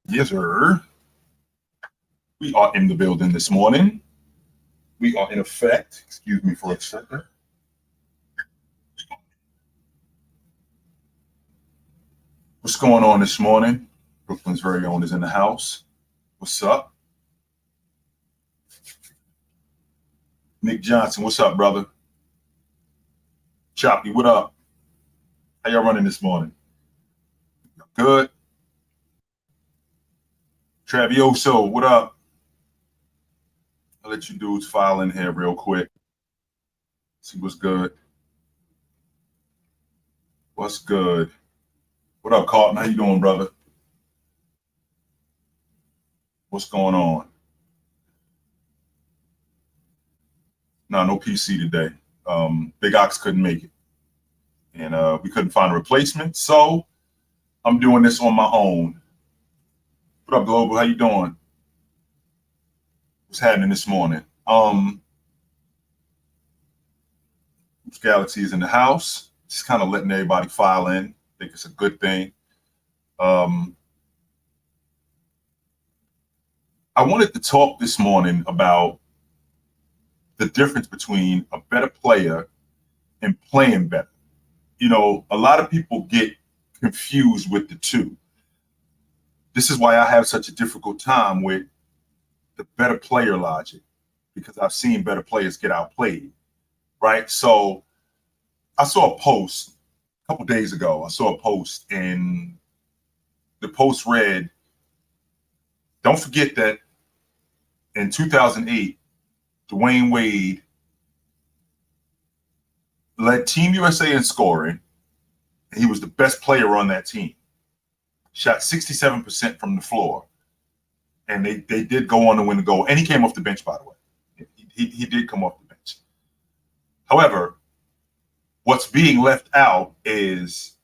Yes, sir. We are in the building this morning. We are in effect. Excuse me for a second. What's going on this morning? Brooklyn's very own is in the house. What's up? Nick Johnson, what's up, brother? Choppy, what up? How y'all running this morning? Good. Travioso, what up? I'll let you dudes file in here real quick. See what's good. What's good? What up, Carlton? How you doing, brother? What's going on? No PC today. Big Ox couldn't make it. And we couldn't find a replacement. So I'm doing this on my own. What up, Global? How you doing? What's happening this morning? Galaxy is in the house. Just kind of letting everybody file in. I think it's a good thing. I wanted to talk this morning about the difference between a better player and playing better. You know, a lot of people get confused with the two. This is why I have such a difficult time with the better player logic, because I've seen better players get outplayed, right? So I saw a post a couple days ago. I saw a post, and the post read, don't forget that in 2008, Dwayne Wade led Team USA in scoring, and he was the best player on that team. Shot 67% from the floor, and they did go on to win the gold. And he came off the bench, by the way. He did come off the bench. However, what's being left out is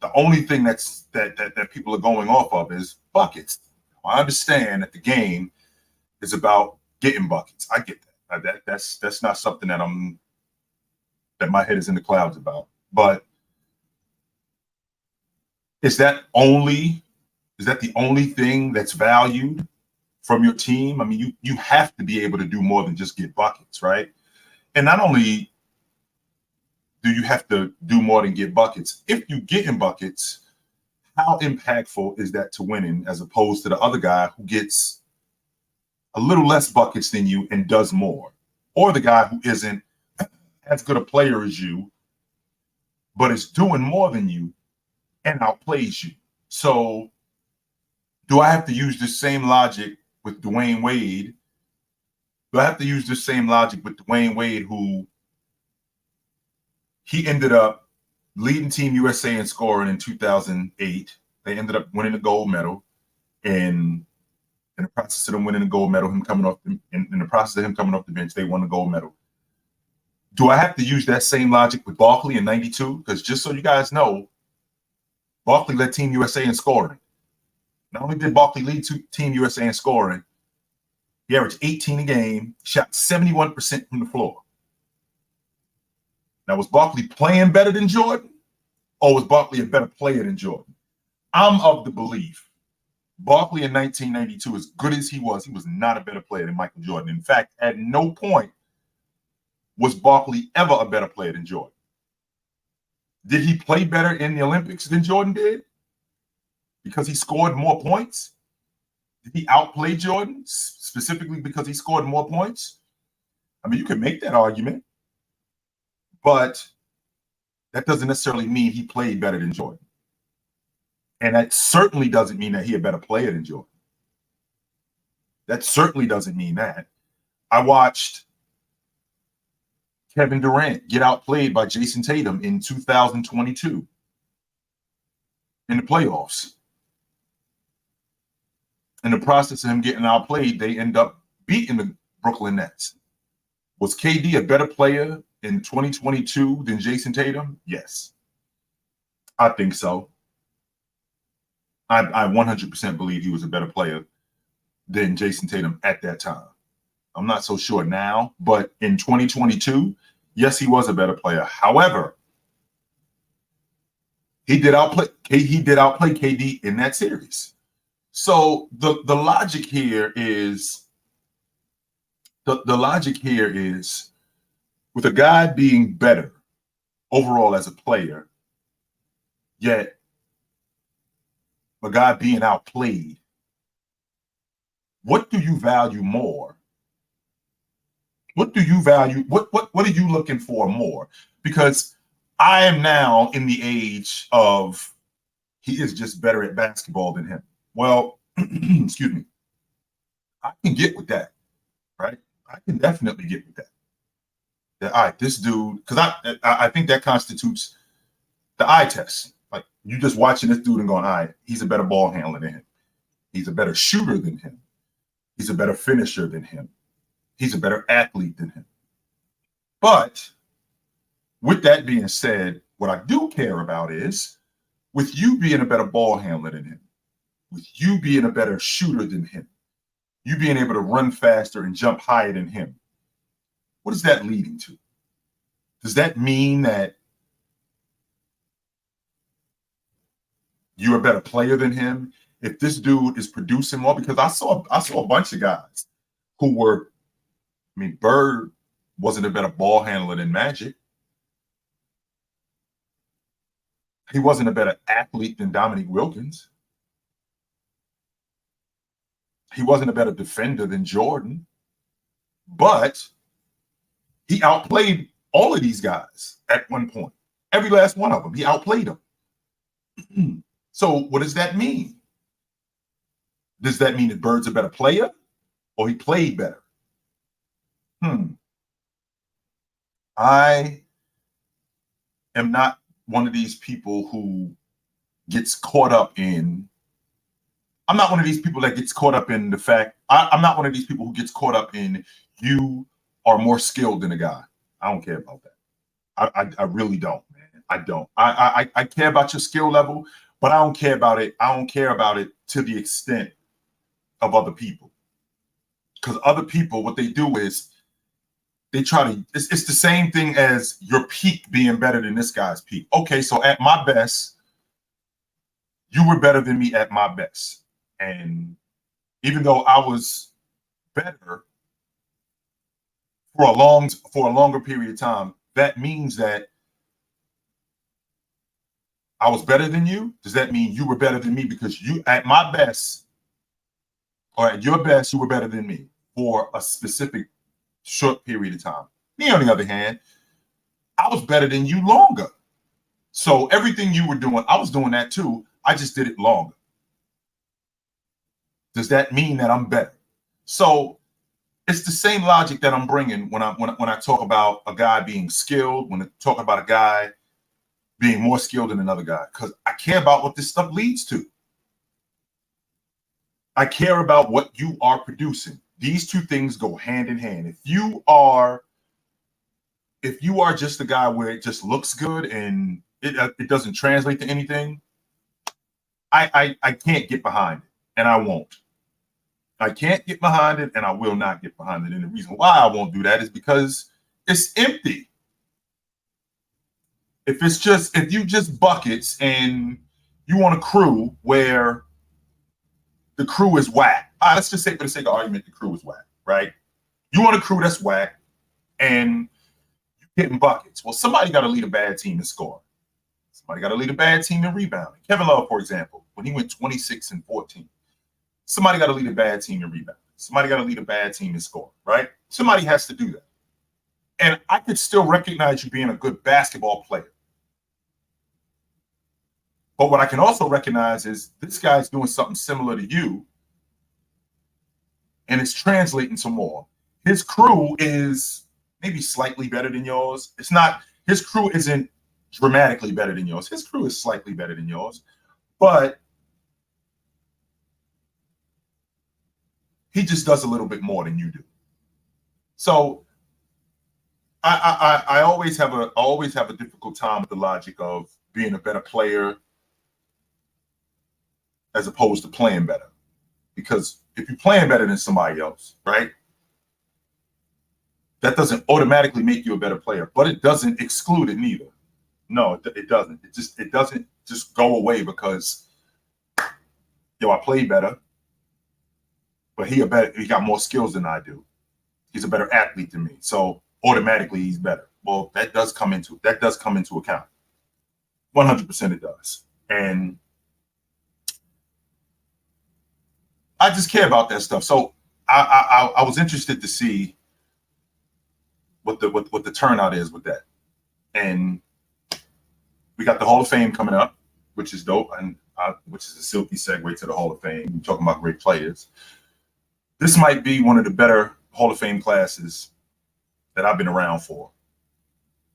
the only thing that people are going off of is buckets. I understand that the game is about getting buckets. I get that. That's not something that my head is in the clouds about. But is that the only thing that's valued from your team? I mean, you have to be able to do more than just get buckets, right? And not only do you have to do more than get buckets, if you get in buckets, how impactful is that to winning as opposed to the other guy who gets a little less buckets than you and does more? Or the guy who isn't as good a player as you, but is doing more than you and outplays you. So do I have to use the same logic with Dwayne Wade? Do I have to use the same logic with Dwayne Wade, who he ended up leading Team USA in scoring in 2008. They ended up winning the gold medal. And in the process of them winning the gold medal, in the process of him coming off the bench, they won the gold medal. Do I have to use that same logic with Barkley in 92? Because just so you guys know, Barkley led Team USA in scoring. Not only did Barkley lead Team USA in scoring, he averaged 18 a game, shot 71% from the floor. Now, was Barkley playing better than Jordan, or was Barkley a better player than Jordan? I'm of the belief Barkley in 1992, as good as he was not a better player than Michael Jordan. In fact, at no point was Barkley ever a better player than Jordan. Did he play better in the Olympics than Jordan did? Because he scored more points? Did he outplay Jordan specifically because he scored more points? I mean, you can make that argument, but that doesn't necessarily mean he played better than Jordan. And that certainly doesn't mean that he's a better player than Jordan. That certainly doesn't mean that. I watched Kevin Durant get outplayed by Jason Tatum in 2022 in the playoffs. In the process of him getting outplayed, they end up beating the Brooklyn Nets. Was KD a better player in 2022 than Jason Tatum? Yes. I think so. I 100% believe he was a better player than Jason Tatum at that time. I'm not so sure now, but in 2022, yes, he was a better player. However, he did outplay KD in that series. So the logic here is the logic here is with a guy being better overall as a player, yet a guy being outplayed, what do you value more? What do you value? What are you looking for more? Because I am now in the age of he is just better at basketball than him. Well, excuse me. I can get with that, right? I can definitely get with that. That all right, this dude, because I think that constitutes the eye test. Like you just watching this dude and going, all right, he's a better ball handler than him. He's a better shooter than him. He's a better finisher than him. He's a better athlete than him. But with that being said, what I do care about is with you being a better ball handler than him, with you being a better shooter than him, you being able to run faster and jump higher than him, what is that leading to? Does that mean that you're a better player than him? If this dude is producing more, because I saw a bunch of guys who were, I mean, Bird wasn't a better ball handler than Magic. He wasn't a better athlete than Dominique Wilkins. He wasn't a better defender than Jordan. But he outplayed all of these guys at one point. Every last one of them, he outplayed them. So what does that mean? Does that mean that Bird's a better player or he played better? I am not one of these people who gets caught up in, I'm not one of these people that gets caught up in the fact, I'm not one of these people who gets caught up in you are more skilled than a guy. I don't care about that. I really don't, man. I don't. I care about your skill level, but I don't care about it. I don't care about it to the extent of other people. Because other people, what they do is they try to, it's the same thing as your peak being better than this guy's peak. Okay, so at my best, you were better than me at my best. And even though I was better for a longer period of time, that means that I was better than you. Does that mean you were better than me because you at my best or at your best, you were better than me for a specific short period of time? Me, on the other hand, I was better than you longer. So everything you were doing, I was doing that too. I just did it longer. Does that mean that I'm better? So it's the same logic that I'm bringing when I talk about a guy being skilled, when I talk about a guy being more skilled than another guy, because I care about what this stuff leads to. I care about what you are producing. These two things go hand in hand. If you are just a guy where it just looks good and it doesn't translate to anything, I can't get behind it, and I won't. I can't get behind it, and I will not get behind it. And the reason why I won't do that is because it's empty. If you just buckets and you want a crew where the crew is whack. Let's just say for the sake of argument, the crew is whack, right? You want a crew that's whack and you're getting buckets. Well, somebody got to lead a bad team in scoring. Somebody got to lead a bad team in rebounding. Kevin Love, for example, when he went 26 and 14, somebody got to lead a bad team in rebounding. Somebody got to lead a bad team in scoring, right? Somebody has to do that. And I could still recognize you being a good basketball player. But what I can also recognize is this guy's doing something similar to you, and it's translating to more. His crew is maybe slightly better than yours. It's not, his crew isn't dramatically better than yours. His crew is slightly better than yours, but he just does a little bit more than you do. So I always have a difficult time with the logic of being a better player as opposed to playing better. Because if you're playing better than somebody else, right, that doesn't automatically make you a better player, but it doesn't exclude it neither. No, it doesn't. It doesn't just go away because yo, I play better, but he got more skills than I do. He's a better athlete than me, so automatically he's better. Well, that does come into account. 100% it does, and I just care about that stuff. So I was interested to see what the turnout is with that, and we got the Hall of Fame coming up, which is dope, and which is a silky segue to the Hall of Fame. We're talking about great players. This might be one of the better Hall of Fame classes that I've been around for.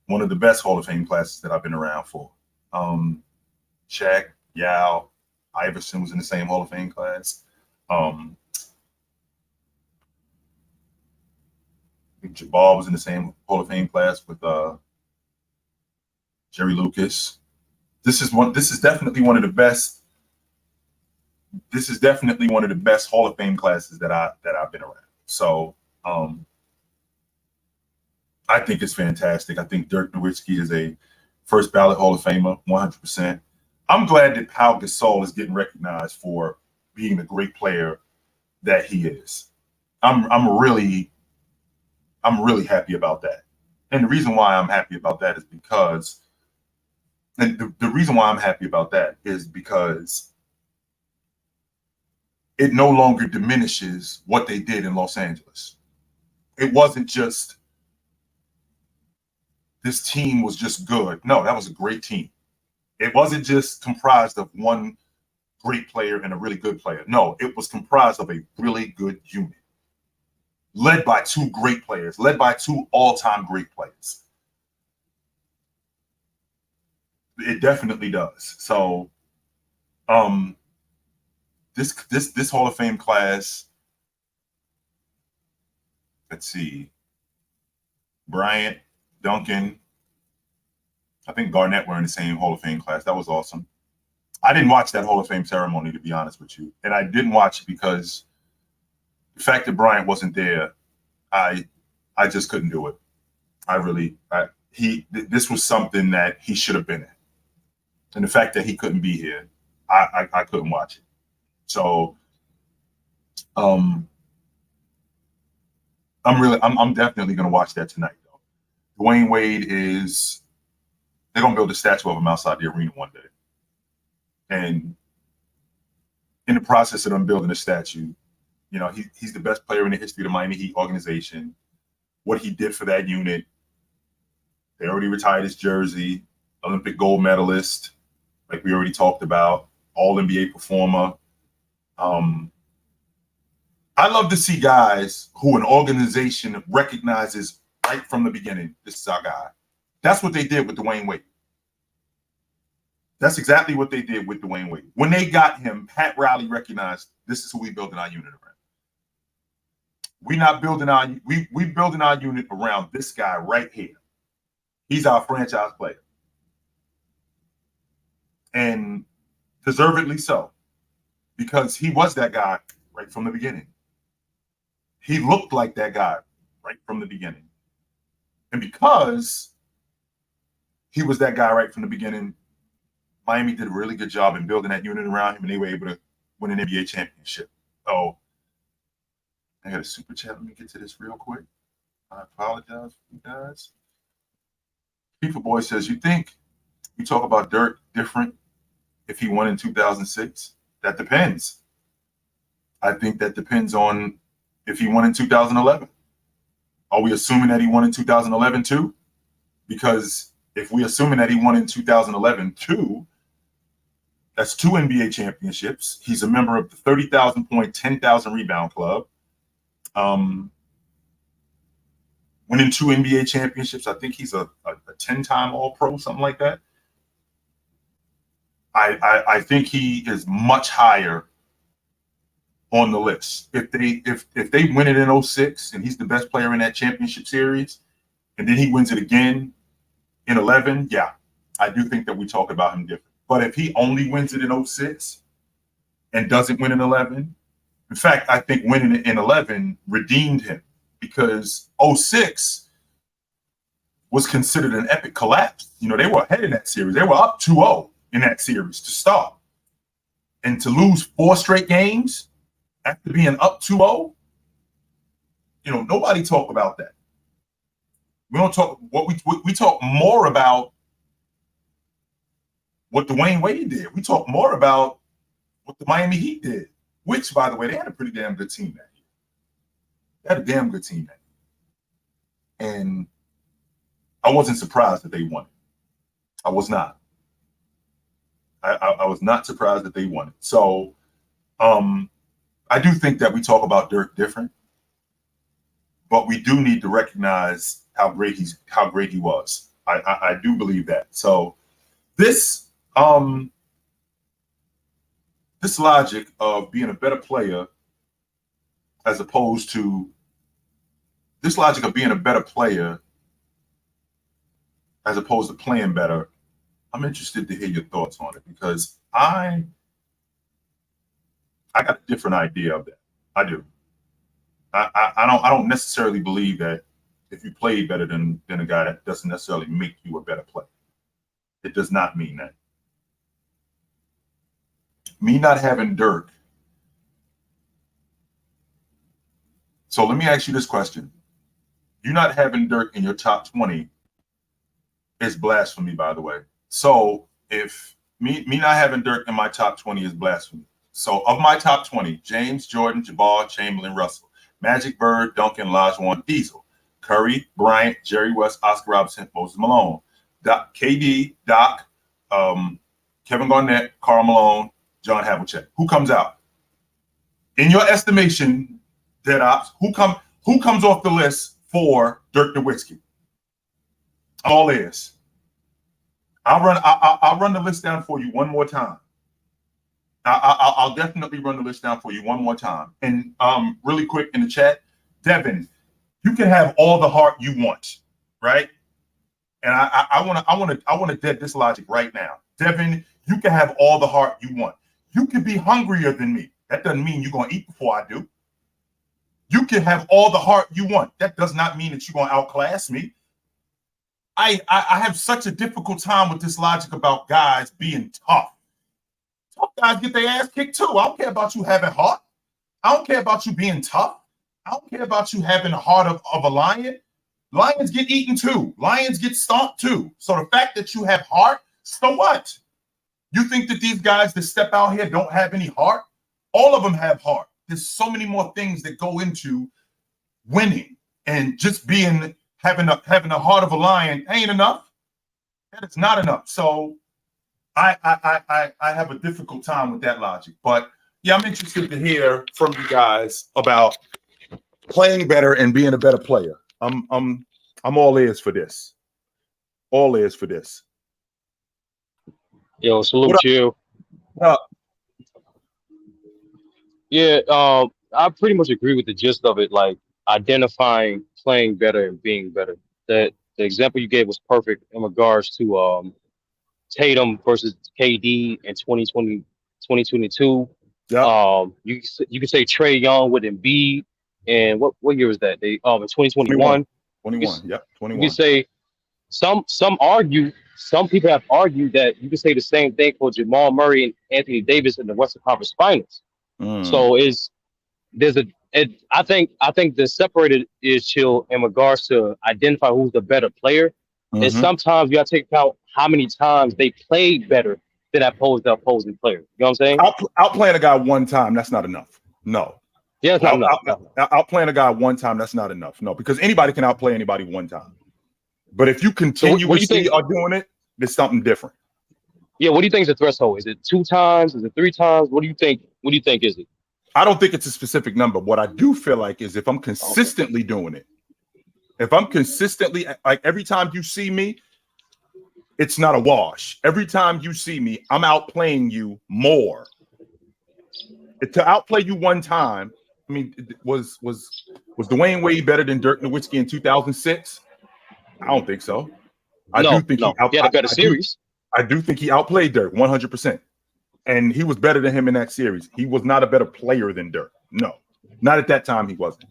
One of the best Hall of Fame classes that I've been around for. Shaq, Yao, Iverson was in the same Hall of Fame class. I think Jabbar was in the same Hall of Fame class with Jerry Lucas. This is definitely one of the best. This is definitely one of the best Hall of Fame classes that I've been around. So I think it's fantastic. I think Dirk Nowitzki is a first ballot Hall of Famer, 100%. I'm glad that Pau Gasol is getting recognized for being the great player that he is. I'm really happy about that. And the reason why I'm happy about that is because, and the reason why I'm happy about that is because it no longer diminishes what they did in Los Angeles. It wasn't just this team was just good. No, that was a great team. It wasn't just comprised of one great player and a really good player. No, it was comprised of a really good unit, led by two great players, led by two all-time great players. It definitely does. So, this Hall of Fame class, let's see, Bryant, Duncan, I think Garnett were in the same Hall of Fame class. That was awesome. I didn't watch that Hall of Fame ceremony, to be honest with you. And I didn't watch it because the fact that Bryant wasn't there, I just couldn't do it. This was something that he should have been in. And the fact that he couldn't be here, I couldn't watch it. So I'm definitely going to watch that tonight, though. Dwayne Wade they're going to build a statue of him outside the arena one day. And in the process of them building a statue, you know, he's the best player in the history of the Miami Heat organization. What he did for that unit, they already retired his jersey, Olympic gold medalist, like we already talked about, all-NBA performer. I love to see guys who an organization recognizes right from the beginning, this is our guy. That's what they did with Dwayne Wade. That's exactly what they did with Dwayne Wade. When they got him, Pat Riley recognized this is who we building our unit around. We're not building we building our unit around this guy right here. He's our franchise player. And deservedly so. Because he was that guy right from the beginning. He looked like that guy right from the beginning. And because he was that guy right from the beginning, Miami did a really good job in building that unit around him, and they were able to win an NBA championship. So I got a super chat. Let me get to this real quick. I apologize for you guys. FIFA Boy says, you think you talk about Dirk different if he won in 2006? That depends. I think that depends on if he won in 2011. Are we assuming that he won in 2011 too? Because if we're assuming that he won in 2011 too, that's two NBA championships. He's a member of the 30,000 point, 10,000 rebound club. Winning two NBA championships. I think he's a 10-time All-Pro, something like that. I think he is much higher on the list. If they win it in 06 and he's the best player in that championship series, and then he wins it again in 11, yeah, I do think that we talk about him different. But if he only wins it in 06 and doesn't win in 11, in fact, I think winning it in 11 redeemed him, because 06 was considered an epic collapse. You know, they were ahead in that series. They were up 2-0 in that series to start. And to lose 4 straight games after being up 2-0, nobody talk about that. We don't talk we talk more about what Dwayne Wade did. We talk more about what the Miami Heat did, which, by the way, they had a pretty damn good team that year. They had a damn good team that year. And I wasn't surprised that they won it. I was not. I was not surprised that they won it. So I do think that we talk about Dirk different, but we do need to recognize how great he was. I do believe that. So this logic of being a better player as opposed to playing better, I'm interested to hear your thoughts on it, because I got a different idea of that. I do. I don't necessarily believe that if you play better than a guy, that doesn't necessarily make you a better player. It does not mean that. Me not having Dirk. So let me ask you this question. You not having Dirk in your top 20 is blasphemy, by the way. So if me not having Dirk in my top 20 is blasphemy. So of my top 20, James, Jordan, Jabbar, Chamberlain, Russell, Magic, Bird, Duncan, Olajuwon, Diesel, Curry, Bryant, Jerry West, Oscar Robertson, Moses Malone, Doc, KD, Doc, Kevin Garnett, Karl Malone, John Havlicek. Who comes out? In your estimation, Dead Ops, who comes off the list for Dirk Nowitzki? All is. I'll run the list down for you one more time. I'll definitely run the list down for you one more time. And really quick in the chat, Devin, you can have all the heart you want, right? And I want to dead this logic right now. Devin, you can have all the heart you want. You can be hungrier than me. That doesn't mean you're going to eat before I do. You can have all the heart you want. That does not mean that you're going to outclass me. I have such a difficult time with this logic about guys being tough. Tough guys get their ass kicked too. I don't care about you having heart. I don't care about you being tough. I don't care about you having the heart of a lion. Lions get eaten too. Lions get stomped too. So the fact that you have heart, so what? You think that these guys that step out here don't have any heart? All of them have heart. There's so many more things that go into winning, and just having the heart of a lion ain't enough. That is not enough. So I have a difficult time with that logic. But yeah, I'm interested to hear from you guys about playing better and being a better player. I'm all ears for this. All ears for this. Yo, salute you. Yeah, I pretty much agree with the gist of it, like identifying playing better and being better. The example you gave was perfect in regards to Tatum versus KD in 2020, 2022. Yeah. You could say Trae Young with Embiid, and what year was that? They in 2021. 21. Yep, 21. You could say some people have argued that you could say the same thing for Jamal Murray and Anthony Davis in the Western Conference Finals. So I think the separated is chill in regards to identify who's the better player. And sometimes you got to take account how many times they played better than the opposing player. You know what I'm saying? Outplaying a guy one time, that's not enough. No. Yeah, it's not enough. Outplaying a guy one time, that's not enough. No, because anybody can outplay anybody one time. But if you continuously are doing it, there's something different. Yeah, what do you think is the threshold? Is it 2 times? Is it 3 times? What do you think? What do you think is it? I don't think it's a specific number. What I do feel like is if I'm consistently doing it, if I'm consistently, like every time you see me, it's not a wash. Every time you see me, I'm outplaying you more. To outplay you one time, I mean, was Dwayne Wade better than Dirk Nowitzki in 2006? I don't think so. I do think he had a better series. I do think he outplayed Dirk 100%. And he was better than him in that series. He was not a better player than Dirk. No, not at that time. He wasn't.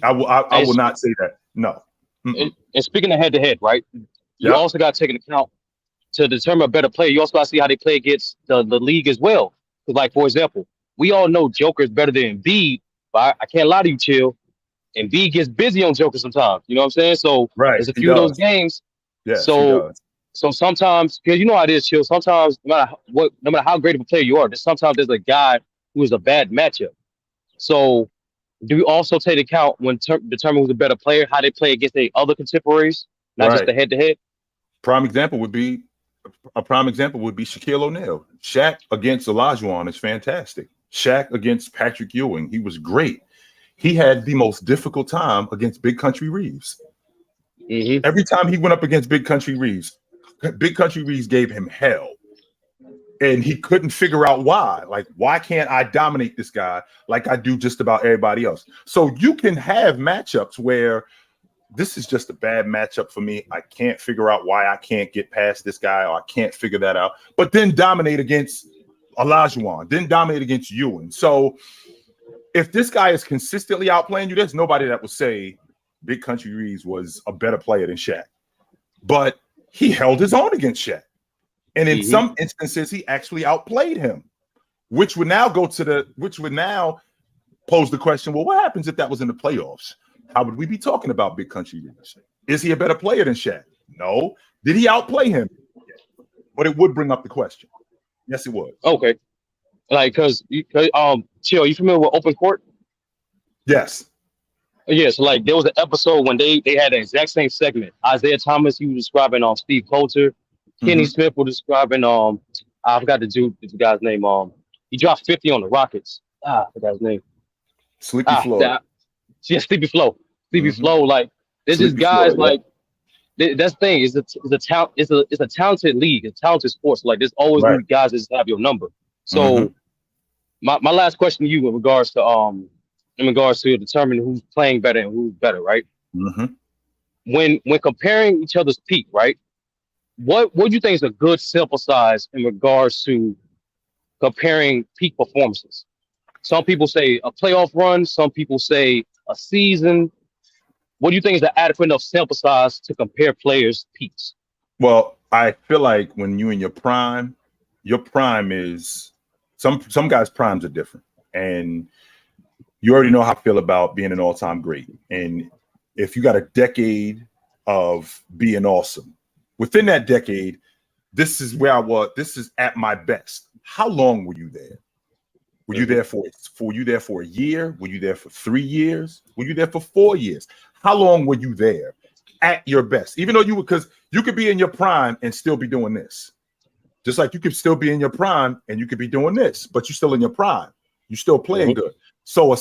I will not say that. No. And speaking of head-to-head, right? You also got to take into account to determine a better player. You also got to see how they play against the league as well. Like, for example, we all know Joker is better than Embiid, but I can't lie to you, Chill. Embiid gets busy on Joker sometimes. You know what I'm saying? So Right. there's a He few of those does. games. Yes, he So does. so sometimes, because you know how it is, Chill. Sometimes, no matter how great of a player you are, sometimes there's a guy who is a bad matchup. So do we also take account when determine who's a better player, how they play against their other contemporaries, not just Right. the head to head? Prime example would be Shaquille O'Neal. Shaq against Olajuwon is fantastic. Shaq against Patrick Ewing, he was great. He had the most difficult time against Big Country Reeves. Mm-hmm. Every time he went up against Big Country Reeves gave him hell. And he couldn't figure out why. Like, why can't I dominate this guy like I do just about everybody else? So you can have matchups where this is just a bad matchup for me. I can't figure out why I can't get past this guy, or I can't figure that out. But then dominate against Olajuwon, then dominate against Ewing. So if this guy is consistently outplaying you, there's nobody that would say Big Country Reeves was a better player than Shaq. But he held his own against Shaq. And in some instances, he actually outplayed him, which would now pose the question, well, what happens if that was in the playoffs? How would we be talking about Big Country Reeves? Is he a better player than Shaq? No. Did he outplay him? But it would bring up the question. Yes, it would. Okay. Like, Chill, you familiar with Open Court? Yes. Yeah, so like there was an episode when they had the exact same segment. Isaiah Thomas, he was describing Steve Coulter. Kenny Smith was describing I forgot the guy's name. He dropped 50 on the Rockets. I forgot his name. Sleepy Flow. Yeah, Sleepy Flow. Sleepy Flow. Like there's just guys like that's the thing. It's a talented league, it's a talented sport. So like there's always new guys that just have your number. So my last question to you in regards to determining who's playing better and who's better, right? When comparing each other's peak, right? What do you think is a good sample size in regards to comparing peak performances? Some people say a playoff run. Some people say a season. What do you think is the adequate enough sample size to compare players' peaks? Well, I feel like when you in your prime is some guys' primes are different. And you already know how I feel about being an all-time great. And if you got a decade of being awesome, within that decade, this is where I was. This is at my best. How long were you there? Were you there for a year? Were you there for 3 years? Were you there for 4 years? How long were you there at your best? Even though because you could be in your prime and still be doing this. Just like you could still be in your prime and you could be doing this, but you're still in your prime. You're still playing good. So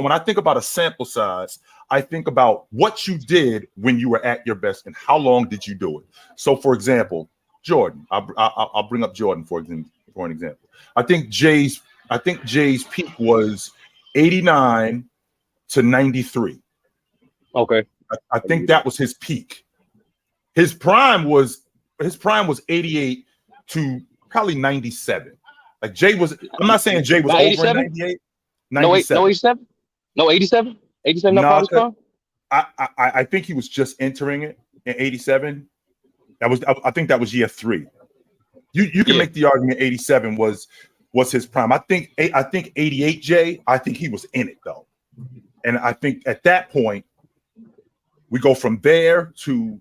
when I think about a sample size, I think about what you did when you were at your best and how long did you do it. So, for example, Jordan. I'll bring up Jordan for an example. I think Jay's peak was 89 to 93. Okay. I think that was his peak. His prime was 88 to probably 97. Like Jay was. I'm not saying Jay was over 98. 97. No, 87? No, 87? 87 not part of his prime? I think he was just entering it in 87. I think that was year 3. You can make the argument 87 was his prime. I think 88 Jay, I think he was in it though. And I think at that point we go from there to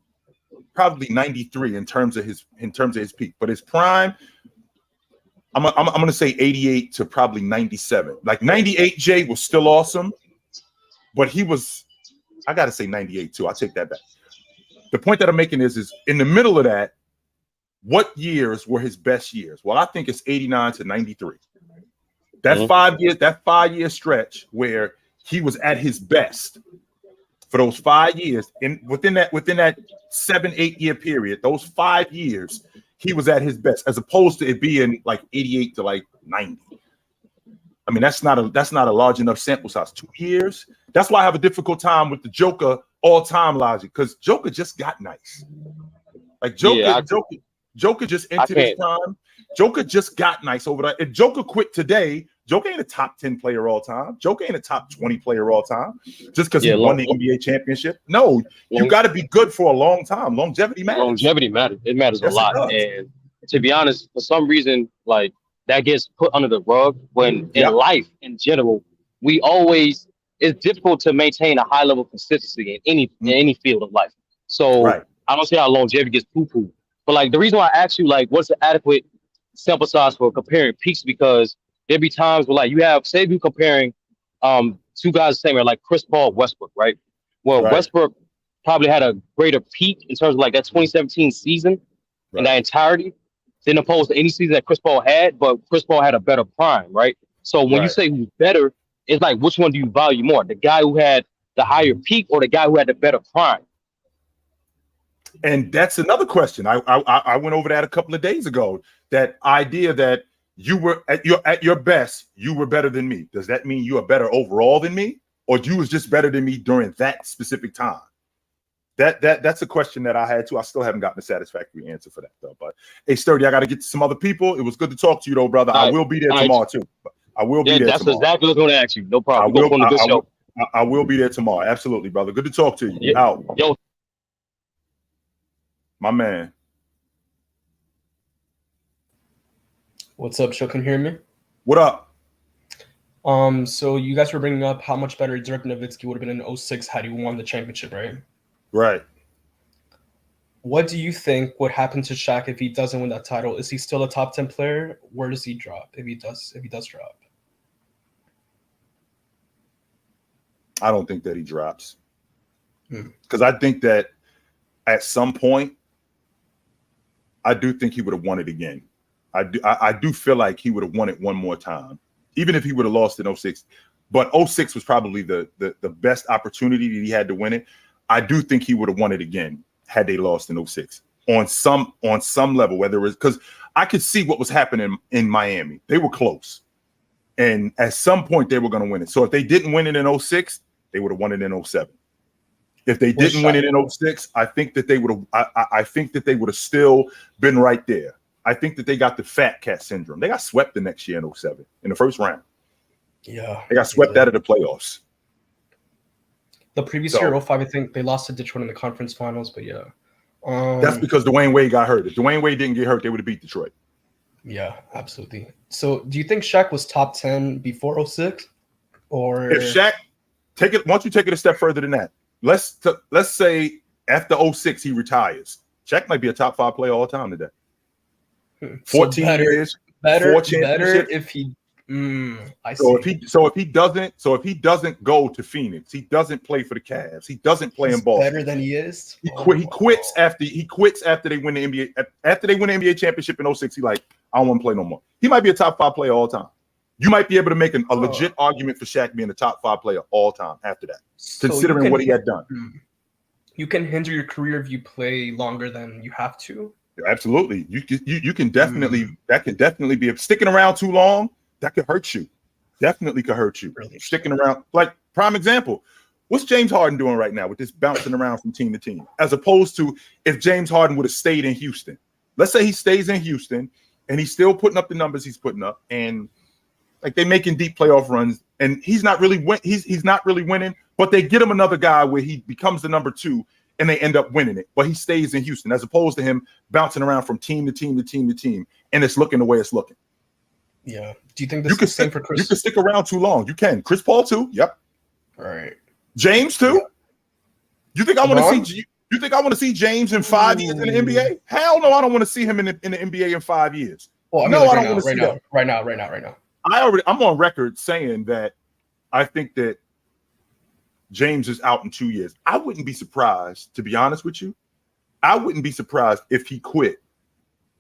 probably 93 in terms of his peak. But his prime, I'm going to say 88 to probably 97. Like 98 Jay was still awesome, but he was, I got to say 98 too. I'll take that back. The point that I'm making is in the middle of that, what years were his best years? Well, I think it's 89 to 93. That 5 years, that 5 year stretch where he was at his best for those 5 years, and within that 7-8 year period, those 5 years, he was at his best, as opposed to it being like 88 to like 90. I mean, that's not a large enough sample size. 2 years. That's why I have a difficult time with the Joker all-time logic, because Joker just got nice. Like Joker just entered his prime. Joker just got nice over that. If Joker quit today, Joker ain't a top 10 player all time. Joker ain't a top 20 player all time. Just because he won the NBA championship. No, you got to be good for a long time. Longevity matters. Longevity matters. It matters a lot. And to be honest, for some reason, like that gets put under the rug when in Yep. life in general, it's difficult to maintain a high level of consistency in any field of life. So Right. I don't see how longevity gets poo-poo. But like the reason why I ask you like what's the adequate sample size for comparing peaks because there be times where like you have say if you're comparing two guys the same or like Chris Paul Westbrook, right? Well, Right. Westbrook probably had a greater peak in terms of like that 2017 season in Right. that entirety than opposed to any season that Chris Paul had, but Chris Paul had a better prime, right? So when you Right. say who's better, it's like which one do you value more? The guy who had the higher peak or the guy who had the better prime? And that's another question. I went over that a couple of days ago. That idea that you were at your best, you were better than me. Does that mean you are better overall than me, or you was just better than me during that specific time? That's a question that I had too. I still haven't gotten a satisfactory answer for that though. But hey, Sturdy, I got to get to some other people. It was good to talk to you though, brother. I will be there tomorrow too. I will be Yeah, there that's tomorrow. exactly what I was going to ask you. No I problem. We're will. going to go on a good show. I will be there tomorrow. Absolutely, brother. Good to talk to you. Yeah. Out, Yo, my man. What's up, Show? Can you hear me? What up? So you guys were bringing up how much better Dirk Nowitzki would have been in 06 had he won the championship, right? Right. What do you think would happen to Shaq if he doesn't win that title? Is he still a top 10 player? Where does he drop if he does drop? I don't think that he drops. Because I think that at some point, I do think he would have won it again. I do feel like he would have won it one more time, even if he would have lost in 06. But 06 was probably the best opportunity that he had to win it. I do think he would have won it again had they lost in 06 on some level, whether it was because I could see what was happening in Miami. They were close. And at some point they were going to win it. So if they didn't win it in 06, they would have won it in 07. If they didn't win it in 06, I think that they would have I think that they would have still been right there. I think that they got the fat cat syndrome. They got swept the next year in 07 in the first round. Yeah. They got swept out of the playoffs. The previous year, 05, I think they lost to Detroit in the conference finals, but yeah. That's because Dwayne Wade got hurt. If Dwayne Wade didn't get hurt, they would have beat Detroit. Yeah, absolutely. So do you think Shaq was top 10 before 06? Or if Shaq once you take it a step further than that, let's say after 06 he retires. Shaq might be a top 5 player all the time today. 14 years, better 4 championships. if he I So see. if he doesn't go to Phoenix, he doesn't play for the Cavs, he doesn't play in Boston. Better than he is. He quits after they win the NBA. After they win the NBA championship in 06, he like, I don't want to play no more. He might be a top 5 player all the time. You might be able to make a legit argument for Shaq being a top 5 player all time after that, considering what he had done. You can hinder your career if you play longer than you have to. Absolutely. You can definitely that can definitely be sticking around too long. That could hurt you. Definitely could hurt you. Really? Sticking around, like prime example. What's James Harden doing right now with this bouncing around from team to team? As opposed to if James Harden would have stayed in Houston. Let's say he stays in Houston and he's still putting up the numbers he's putting up, and like they're making deep playoff runs, and he's not really winning, but they get him another guy where he becomes the number 2 and they end up winning it. But he stays in Houston as opposed to him bouncing around from team to team to team to team, and it's looking the way it's looking. Yeah. Do you think this is the same for Chris? You can stick around too long. You can. Chris Paul too. Yep. All right. James too. Yeah. You think I want to see? You think I want to see James in 5 years in the NBA? Hell no, I don't want to see him in the NBA in 5 years. Well, I mean, no, like I don't want to see that. Right now. I'm on record saying that I think that James is out in 2 years. I wouldn't be surprised, to be honest with you. I wouldn't be surprised if he quit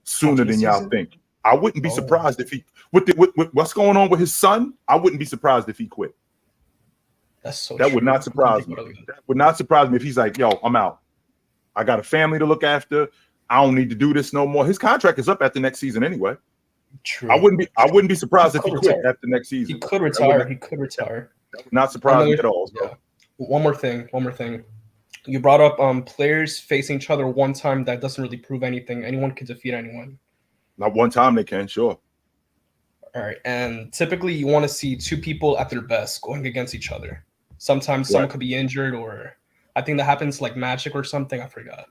sooner than y'all think. I wouldn't be surprised if he with what's going on with his son. I wouldn't be surprised if he quit. That's so. That would not surprise me. That would not surprise me if he's like, "Yo, I'm out. I got a family to look after. I don't need to do this no more." His contract is up after next season anyway. True. I wouldn't be surprised if he quit after next season. He could retire. That would not surprise me at all. So. Yeah. One more thing. You brought up players facing each other one time. That doesn't really prove anything. Anyone can defeat anyone. Not one time they can, sure. All right. And typically you want to see 2 people at their best going against each other. Sometimes someone could be injured, or I think that happens like Magic or something. I forgot.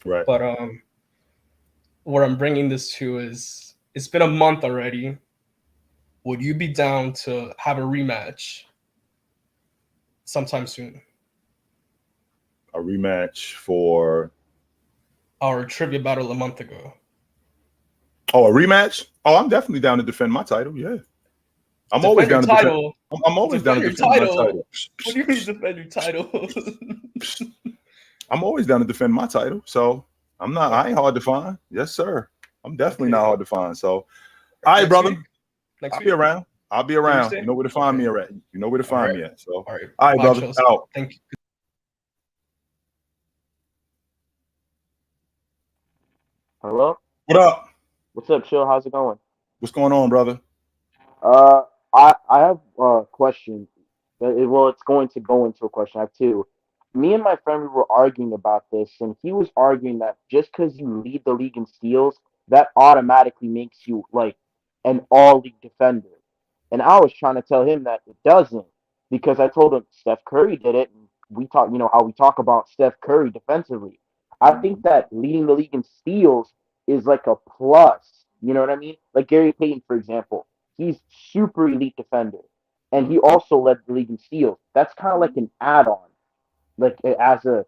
Right. But where I'm bringing this to is it's been a month already would you be down to have a rematch sometime soon? A rematch for Our trivia battle a month ago. a rematch? Oh, I'm definitely down to defend my title. Yeah, I'm Defend always your down to title. defend. I'm always down to Defend your defend my title. title. What do you mean defend your title? I'm always down to defend my title. So I'm not. I ain't hard to find. Yes, sir. I'm definitely not hard to find. So, all right, Next brother. week? Next I'll week? be around. I'll be around. Thursday? You know where to find me at. You know where to All find right. me at. So, All right. all right, Bye, brother. Chelsea. Out. Thank you. Hello? What up? What's up, Chill? How's it going? What's going on, brother? Uh, I have a question. Well, it's going to go into a question. I have two. Me and my friend we were arguing about this, and he was arguing that just because you lead the league in steals, that automatically makes you like an all-league defender. And I was trying to tell him that it doesn't, because I told him Steph Curry did it, and we talk, how we talk about Steph Curry defensively. I think that leading the league in steals is like a plus. You know what I mean? Like Gary Payton, for example, he's super elite defender, and he also led the league in steals. That's kind of like an add-on, like as a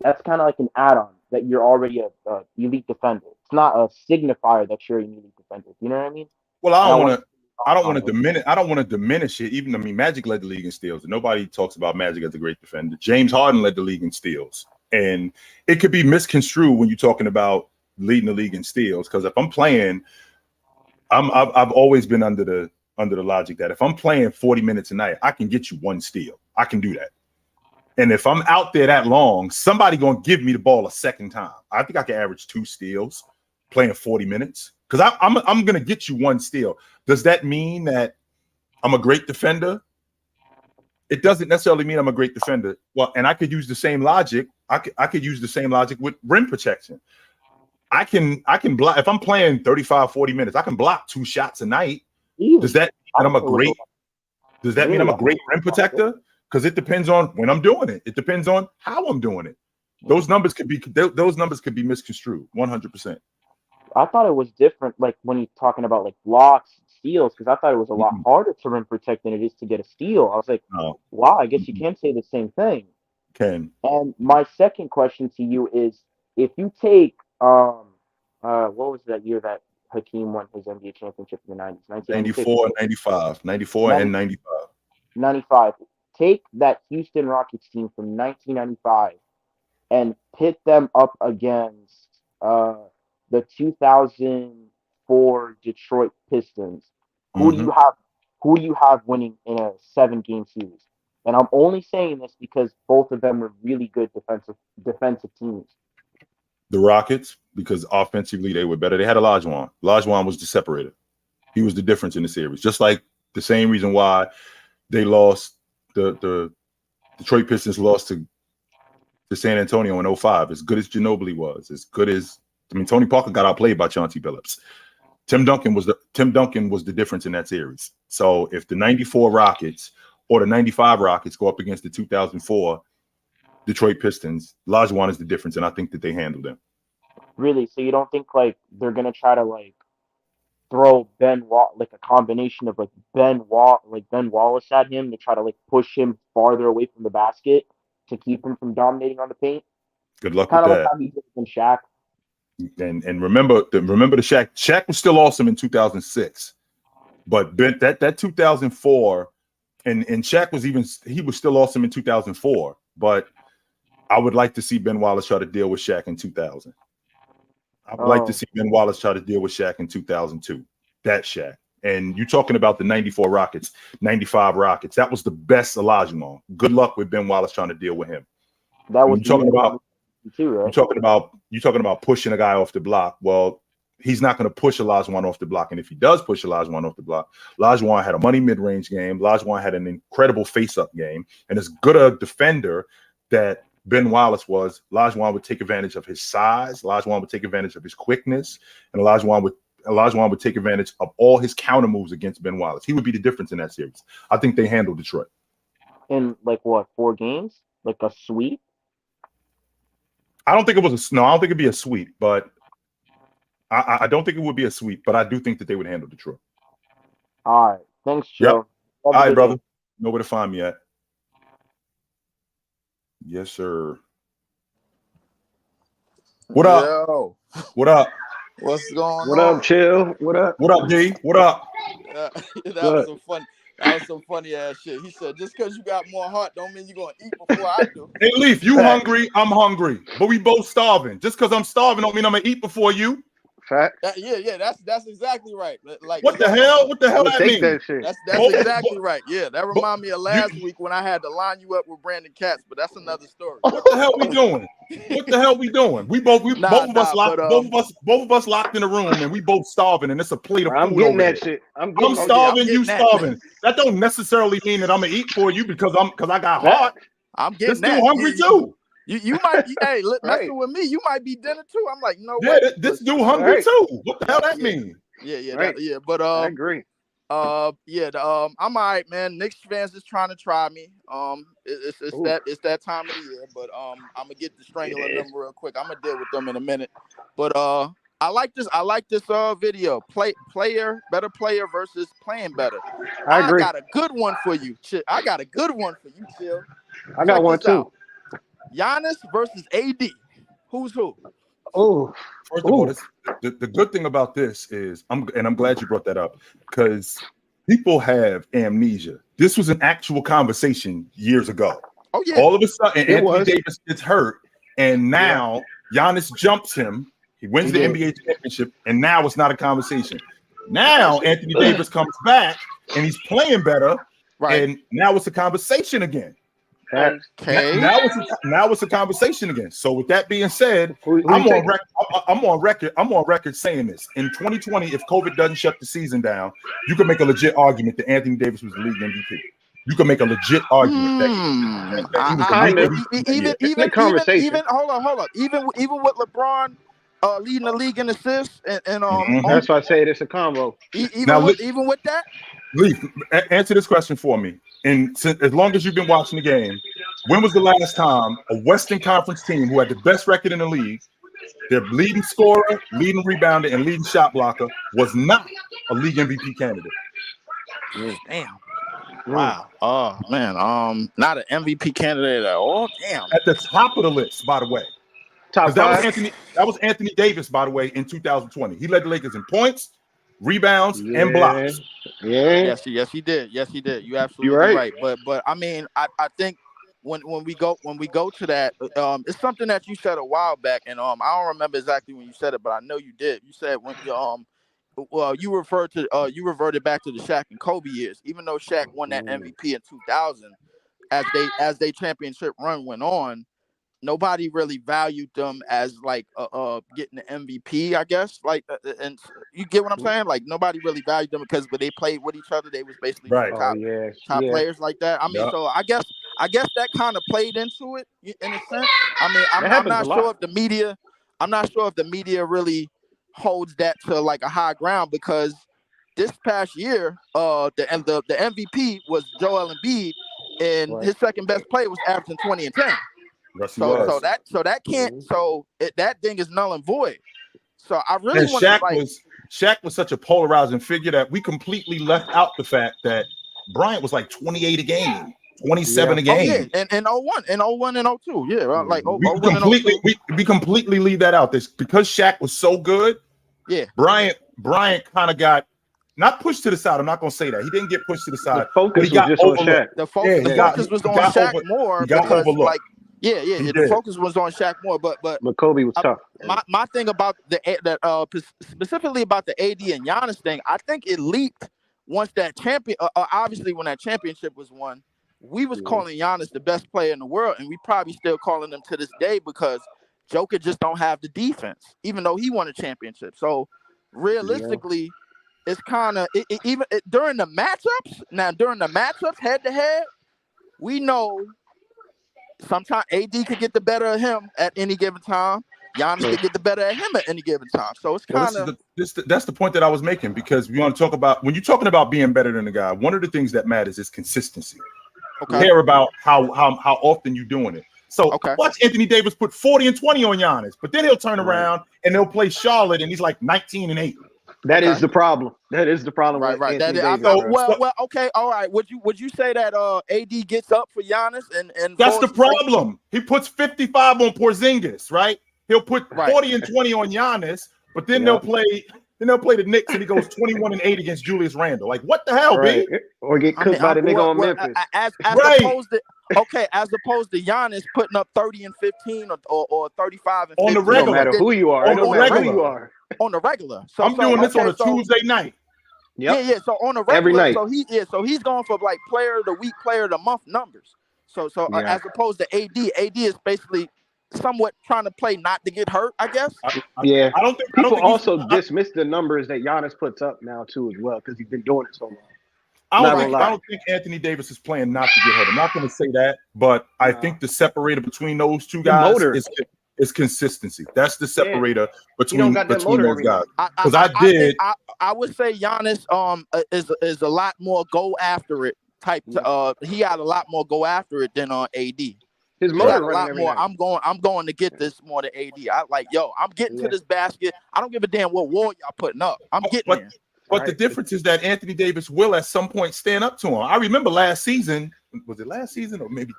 that's kind of like an add-on that you're already a elite defender. It's not a signifier that you're an elite defender. You know what I mean? Well, I And don't want to. I don't want on to diminish. I don't want to diminish it. Even Magic led the league in steals, and nobody talks about Magic as a great defender. James Harden led the league in steals, and it could be misconstrued when you're talking about leading the league in steals. Because if I'm playing, I've always been under the logic that if I'm playing 40 minutes a night, I can get you one steal. I can do that. And if I'm out there that long, somebody gonna give me the ball a second time. I think I can average 2 steals playing 40 minutes because I'm gonna get you one steal. Does that mean that I'm a great defender? It doesn't necessarily mean I'm a great defender. Well, and I could use the same logic. I could use the same logic with rim protection. I can block if I'm playing 35, 40 minutes. I can block 2 shots a night. Does that mean that I'm a great? Does that mean I'm a great rim protector? Because it depends on when I'm doing it. It depends on how I'm doing it. Those numbers could be misconstrued 100%. I thought it was different, like when you're talking about like blocks, steals, because I thought it was a lot harder to rim protect than it is to get a steal. I was like, wow, I guess you can say the same thing. And my second question to you is, if you take what was that year that Hakeem won his NBA championship in the 90s? 94 and 95. 94 and 95. 95. Take that Houston Rockets team from 1995 and pit them up against the 2004 Detroit Pistons. Who do you have? Who do you have winning in a 7-game series? And I'm only saying this because both of them were really good defensive teams. The Rockets, because offensively they were better. They had Olajuwon. Olajuwon was the separator. He was the difference in the series. Just like the same reason why they lost the Detroit Pistons lost to San Antonio in 05. As good as Ginobili was, as good as Tony Parker got outplayed by Chauncey Billups. Tim Duncan was the difference in that series. So if the 94 Rockets or the 95 Rockets go up against the 2004 Detroit Pistons, Olajuwon is the difference, and I think that they handled them. Really? So you don't think like they're gonna try to like throw like a combination of like Ben Wallace at him to try to like push him farther away from the basket to keep him from dominating on the paint? Good luck Kind with of that. like how he did with Shaq. And remember the Shaq. Shaq was still awesome in 2006, but that 2004 and Shaq was still awesome in 2004. But I would like to see Ben Wallace try to deal with Shaq in 2000. I would like to see Ben Wallace try to deal with Shaq in 2002. That Shaq. And you're talking about the 94 Rockets, 95 Rockets. That was the best Olajuwon. Good luck with Ben Wallace trying to deal with him. That was you're talking about too, right? You're talking about pushing a guy off the block. Well, he's not going to push Olajuwon off the block. And if he does push Olajuwon off the block, Olajuwon had a money mid-range game. Olajuwon had an incredible face-up game. And as good a defender that Ben Wallace was, Olajuwon would take advantage of his size. Olajuwon would take advantage of his quickness. And Olajuwon would take advantage of all his counter moves against Ben Wallace. He would be the difference in that series. I think they handled Detroit. In like what, 4 games? Like a sweep? I don't think it'd be a sweep, but I don't think it would be a sweep, but I do think that they would handle Detroit. All right. Thanks, Yep. Chill. All right, brother. Know where to find me at. Yes, sir. What up? Yo, What up? what's going What on? up, Chill? What up? What up, D? What up? That was some funny ass shit. He said, just because you got more heart don't mean you're gonna eat before I do. Hey, Leaf, you hungry? I'm hungry, but we both starving. Just because I'm starving don't mean I'm gonna eat before you. Fact. Yeah, that's exactly right. Like What the hell? What the hell that Take mean? that shit. That's Both- exactly right. Yeah, that remind me of last week when I had to line you up with Brandon Katz, but that's another story. What the hell we doing? What the hell we doing? Both of us locked in a room and we both starving and it's a plate of food. I'm getting over that there. shit. I'm starving, you getting that. starving. That don't necessarily mean that I'm gonna eat for you because I got heart. I'm This getting dude that. hungry too. You might be, hey, look, Right. messing with me. You might be dinner too. I'm like, no Yeah, way. this dude hungry Right. too. What the hell that mean? Yeah, Right. but I agree. I'm all right, man. Knicks fans is trying to try me. It's that time of the year, but I'm gonna get the strangler number real quick. I'm gonna deal with them in a minute. But I like this video. Better player versus playing better. I agree. got a good one for you. Chill. I got a good one for you, Chill. I got Check one this too. out. Giannis versus AD. Who's who? Oh, First of all, the good thing about this is I'm glad you brought that up because people have amnesia. This was an actual conversation years ago. Oh yeah. All of a sudden, It Anthony was. Davis gets hurt, and now Giannis jumps him. He wins the did. NBA championship, and now it's not a conversation. Now Anthony Davis comes back, and he's playing better, Right. and now it's a conversation again. Okay. Now it's a conversation again. So with that being said, Who I'm you on record saying this. In 2020, if COVID doesn't shut the season down, you can make a legit argument that Anthony Davis was the league MVP. You can make a legit argument that he was the league MVP. Even hold on. Even with LeBron leading the league in assists and That's why I say it's a combo. even with that. Leaf, answer this question for me. And as long as you've been watching the game, when was the last time a Western Conference team who had the best record in the league, their leading scorer, leading rebounder, and leading shot blocker was not a league MVP candidate? Damn. Wow. Oh man. Not an MVP candidate at all. Damn. At the top of the list, by the way. Top That five. was Anthony Davis, by the way, in 2020. He led the Lakers in points, rebounds, and blocks. Yeah. Yes, he did. You absolutely You're right. But I mean, I think when we go to that, it's something that you said a while back, and I don't remember exactly when you said it, but I know you did. You said when you reverted back to the Shaq and Kobe years, even though Shaq won that MVP in 2000, as they championship run went on. Nobody really valued them as like getting the MVP, I guess. Like, and you get what I'm saying? Like, nobody really valued them because when they played with each other, they was basically top players like that. I mean, so I guess that kind of played into it in a sense. I mean, I'm not sure if the media really holds that to like a high ground because this past year, the MVP was Joel Embiid, and his second best player was averaging 20 and 10. So that thing is null and void. So I really want to Shaq was such a polarizing figure that we completely left out the fact that Bryant was like 28 a game, 27 a game. And 01 and 02. Yeah, like we completely leave that out. This because Shaq was so good. Yeah, Bryant kind of got not pushed to the side. I'm not going to say that. He didn't get pushed to the side. The focus was just on Shaq. The focus was on Shaq more because like the focus was on Shaq more, but Kobe was tough. My thing about specifically about the AD and Giannis thing, I think it leaked once that obviously when that championship was won, we was calling Giannis the best player in the world, and we probably still calling him to this day because Jokic just don't have the defense, even though he won a championship. So realistically, it's kind of even during the matchups. Now during the matchups head to head, we know. Sometimes AD could get the better of him at any given time. Giannis could get the better of him at any given time. So it's kind of that's the point that I was making because we want to talk about when you're talking about being better than the guy. One of the things that matters is consistency. Okay. Care about how often you're doing it. So watch Anthony Davis put 40 and 20 on Giannis, but then he'll turn around and they'll play Charlotte and he's like 19 and 8. That is the problem. That is the problem. Right, with right. Anthony That is, Davis, bro. well, okay, all right. Would you say that AD gets up for Giannis and That's the problem. He puts 55 on Porzingis, right? He'll put 40 and 20 on Giannis, but then they'll play the Knicks and he goes 21 and 8 against Julius Randle. Like, what the hell, B? Or get cooked by the nigga on Memphis. As opposed to Giannis putting up 30 and 15 or 35 and 15. On the regular. No matter who you are. On the regular. On the regular. So I'm doing this on a Tuesday night. Yep. Yeah. So on the regular, every night. So he's going for like player of the week, player of the month numbers. So as opposed to AD is basically somewhat trying to play not to get hurt, I guess. I don't think people also dismiss the numbers that Giannis puts up now too as well because he's been doing it so long. I don't think Anthony Davis is playing not to get hurt. I'm not going to say that, but I think the separator between those two guys is consistency. That's the separator between those guys. Because I would say Giannis is a lot more go after it type. He had a lot more go after it than AD. His motor a lot more. I'm going to get this more than AD. I'm getting to this basket. I don't give a damn what wall y'all putting up. I'm getting there. But the difference is that Anthony Davis will at some point stand up to him. I remember last season. Was it last season or maybe?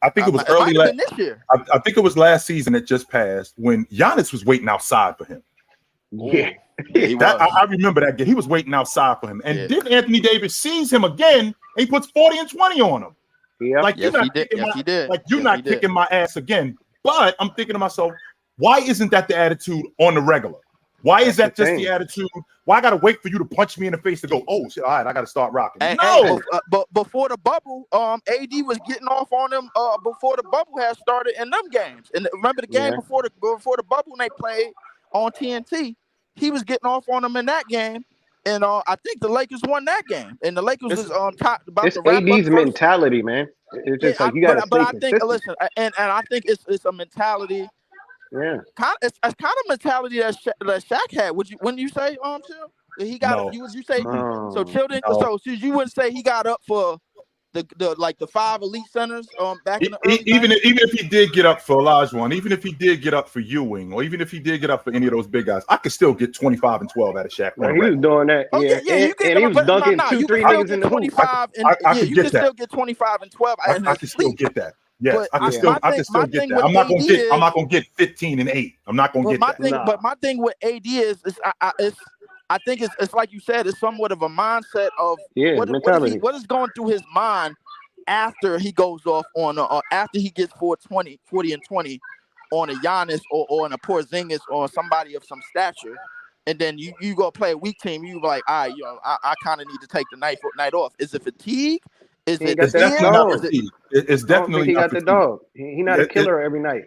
I think it was early this year. I think it was last season that just passed when Giannis was waiting outside for him. Yeah, I remember that game. He was waiting outside for him, and then Anthony Davis sees him again. And he puts 40 and 20 on him. Yeah, like you're not kicking my ass again. But I'm thinking to myself, why isn't that the attitude on the regular? Why is that just the attitude? Why I gotta wait for you to punch me in the face to go, oh shit, all right, I gotta start rocking. But before the bubble, AD was getting off on them before the bubble had started in them games. And remember the game before the bubble when they played on TNT, he was getting off on them in that game. And I think the Lakers won that game. And the Lakers was top about the AD's mentality, man. It's just like you gotta but I think and I think it's a mentality. Yeah, it's kind of mentality that Shaq had. Wouldn't you say, Chill? He got you say so Chill didn't so you wouldn't say he got up for the 5 elite centers back in the early even if he did get up for Olajuwon, even if he did get up for Ewing, or even if he did get up for any of those big guys, I could still get 25 and 12 out of Shaq. He was doing that. And he was dunking 2-3 niggas in the 25 hoop. You can still get 25 and 12. I can still get that. Yes, I can still get that. I'm not gonna get 15 and 8. I'm not gonna get that. But my thing with AD is I think it's like you said, it's somewhat of a mindset of what is going through his mind after he goes off on after he gets 40 and 20 on a Giannis or on a Porzingis or somebody of some stature, and then you go play a weak team. You like, all right, I kind of need to take the night off. Is it fatigue? Is it definitely not fatigue? It's definitely not the dog. He's not a killer every night.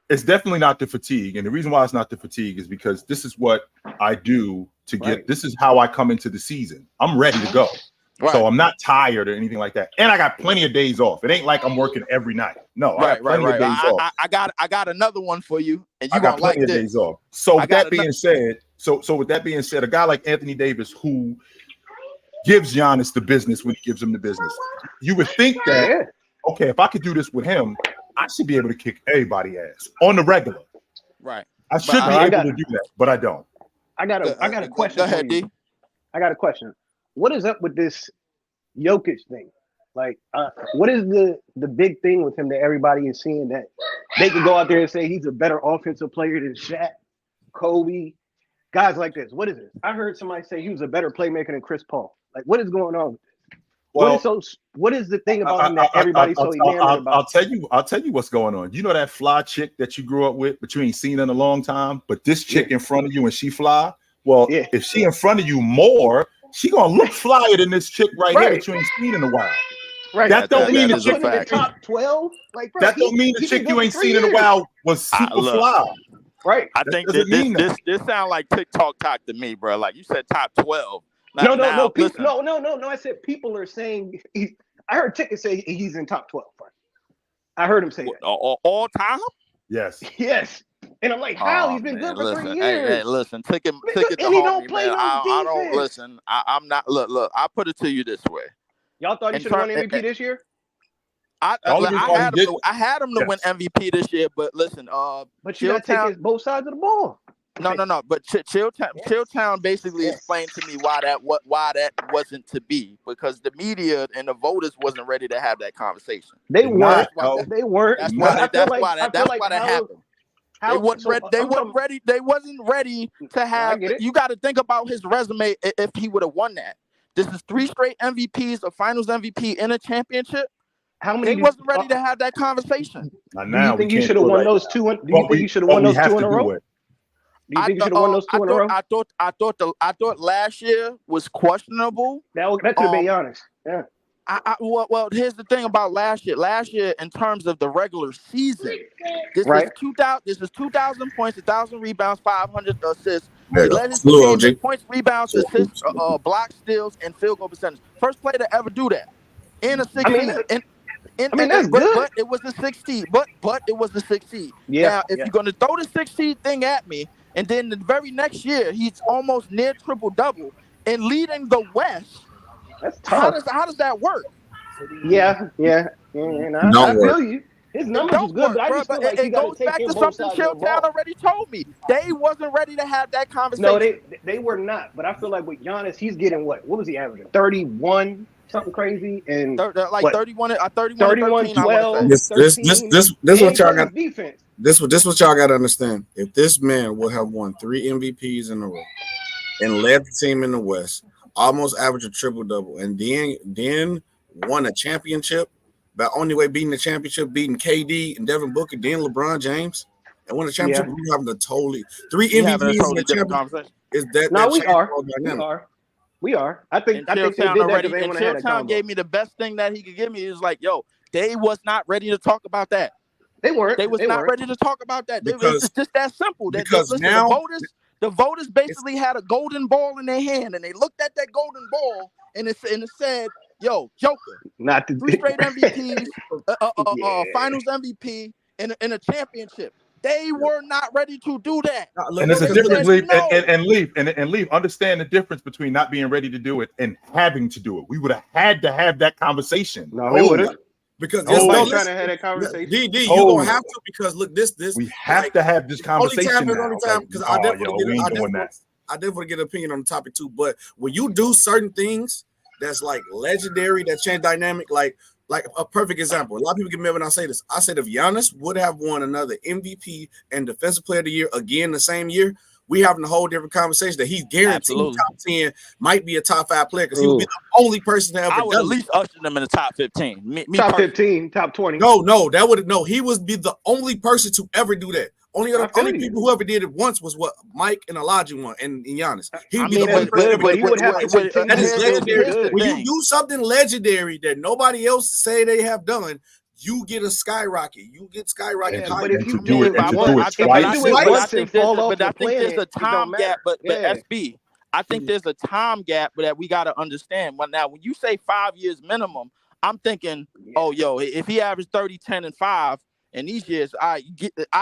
It's definitely not the fatigue, and the reason why it's not the fatigue is because this is what I do to get. This is how I come into the season. I'm ready to go, so I'm not tired or anything like that. And I got plenty of days off. It ain't like I'm working every night. No, I got plenty of days off. I got another one for you, and I got plenty of days off. So with that being said, with that being said, a guy like Anthony Davis who gives Giannis the business when he gives him the business, you would think that okay, if I could do this with him, I should be able to kick everybody's ass on the regular. Right. I should be able to do that, but I don't. I got a question. Go ahead, D. I got a question. What is up with this Jokic thing? Like, what is the big thing with him that everybody is seeing that they can go out there and say he's a better offensive player than Shaq, Kobe, guys like this? What is it? I heard somebody say he was a better playmaker than Chris Paul. Like, what is going on with this? Well, what is the thing about him that everybody's so enamored about? I'll tell you what's going on. You know that fly chick that you grew up with, but you ain't seen in a long time, but this chick in front of you and she fly? Well, if she in front of you more, she gonna look flyer than this chick here that you ain't seen in a while. Right. That don't mean the chick in the top 12. Like, bro, that don't mean the chick you ain't seen in a while was super fly. Right. I think this sound like TikTok talk to me, bro. Like you said, top 12. No. I said people are saying I heard Ticket say he's in top 12. Right? I heard him say that. All time? Yes. Yes. And I'm like, how? He's been good for 3 years. Hey, listen, Ticket and he don't play no defense. I don't listen. I'm not. Look. I put it to you this way. Y'all thought he should have won MVP this year? I had him to win MVP this year, but listen. But you got to take both sides of the ball. No. But Chilltown basically explained to me why that wasn't to be, because the media and the voters wasn't ready to have that conversation. They weren't. That's Why why that happened. They wasn't ready. They wasn't ready to have. You got to think about his resume if he would have won that. This is 3 straight MVPs, a Finals MVP, and a championship. How many? They wasn't ready to have that conversation. Do you think you should have won those two? Do you think you should have won those 2 in a row? Do you think you should have won those 2 in a row? I thought last year was questionable. That could have been Giannis. Yeah. Well, here's the thing about last year. Last year, in terms of the regular season, this is 2,000 points, 1,000 rebounds, 500 assists. He led his team in points, rebounds, assists, blocks, steals, and field goal percentage. First player to ever do that in a 16. That's good. But it was a 16. But it was a 16. Yeah. Now, if you're gonna throw the 16 thing at me, and then the very next year he's almost near triple-double and leading the West. That's tough. How does that work? Yeah. I feel you. His numbers was good, but I just feel like it goes back to something Chilltown already told me. They wasn't ready to have that conversation. No, they were not. But I feel like with Giannis, he's getting what? What was he averaging? 31, something crazy, and 31, 12. This what y'all got. Defense. This what y'all got to understand. If this man would have won 3 MVPs in a row and led the team in the West, almost averaged a triple-double, and then won a championship, by only way beating the championship, beating KD and Devin Booker, then LeBron James, and won the championship, we having a totally 3 MVPs in the championship. Is that no, we are. I think they did that already. And Chilltown gave me the best thing that he could give me. Is like, yo, they was not ready to talk about that. They weren't. They was not ready to talk about that. It's just that simple. Because now the voters basically had a golden ball in their hand, and they looked at that golden ball, and it said, "Yo, Joker, not 3 straight MVPs, Finals MVP, and a championship." They were not ready to do that. And there's a difference, Leaf, and Leaf, understand the difference between not being ready to do it and having to do it. We would have had to have that conversation. No, we would have. Because trying to have that conversation. DD, you're gonna have to, because look, this we have to have this conversation. Only time because I definitely get an opinion on the topic too. But when you do certain things that's like legendary, that change dynamic, like a perfect example. A lot of people get mad when I say this. I said if Giannis would have won another MVP and Defensive Player of the Year again the same year, we having a whole different conversation that he's guaranteed top 10, might be a top 5 player, because he would be the only person to ever. I would at least usher them in the top 15. Top 15, top 20. No, that would he would be the only person to ever do that. Only people who ever did it once was what Mike and Elijah won, and Giannis. He would be the only person. But he would have to. That is legendary. When you do something legendary that nobody else say they have done, you get a skyrocket. You get skyrocket. But if you do it twice, I think there's a time gap. But SB, I think there's a time gap that we got to understand. Well, now when you say 5 years minimum, I'm thinking, if he averaged 30, 10, and 5. And these years, I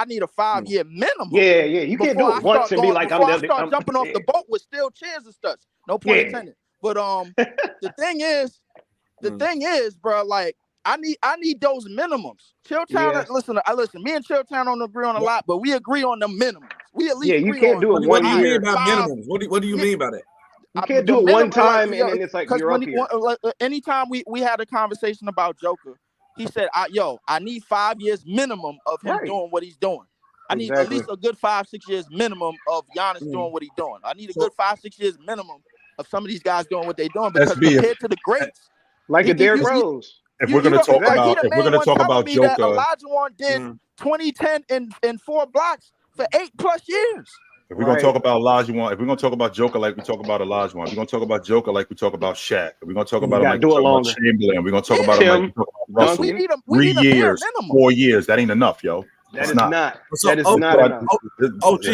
need a 5-year minimum. Yeah. You can't do it once and be like, I start jumping off the boat with steel chairs and stuff. No point intended. But the thing is, bro, like I need those minimums. Chilltown, listen. Me and Chilltown don't agree on a lot, but we agree on the minimums. We at least you can't do it 1 year. What do you mean about minimums? What do you mean by that? You can't do it one time and then it's like you're up here. Anytime we had a conversation about Joker, he said, I need 5 years minimum of him doing what he's doing. I need at least a good 5-6 years minimum of Giannis doing what he's doing. I need a good 5-6 years minimum of some of these guys doing what they're doing, because compared to the greats, like a Derrick Rose. If we're going to talk about Joker, Olajuwon did 2010 and 4 blocks for 8+ years. If we're going to talk about Olajuwon, if we're going to talk about Joker like we talk about Olajuwon, we're going to talk about Joker like we talk about Shaq. If we're going to talk about him like we talk about Chamberlain, we're going to talk about him like we talk about Russell. We need 3 years, 4 years, that ain't enough, yo. That is not enough. It's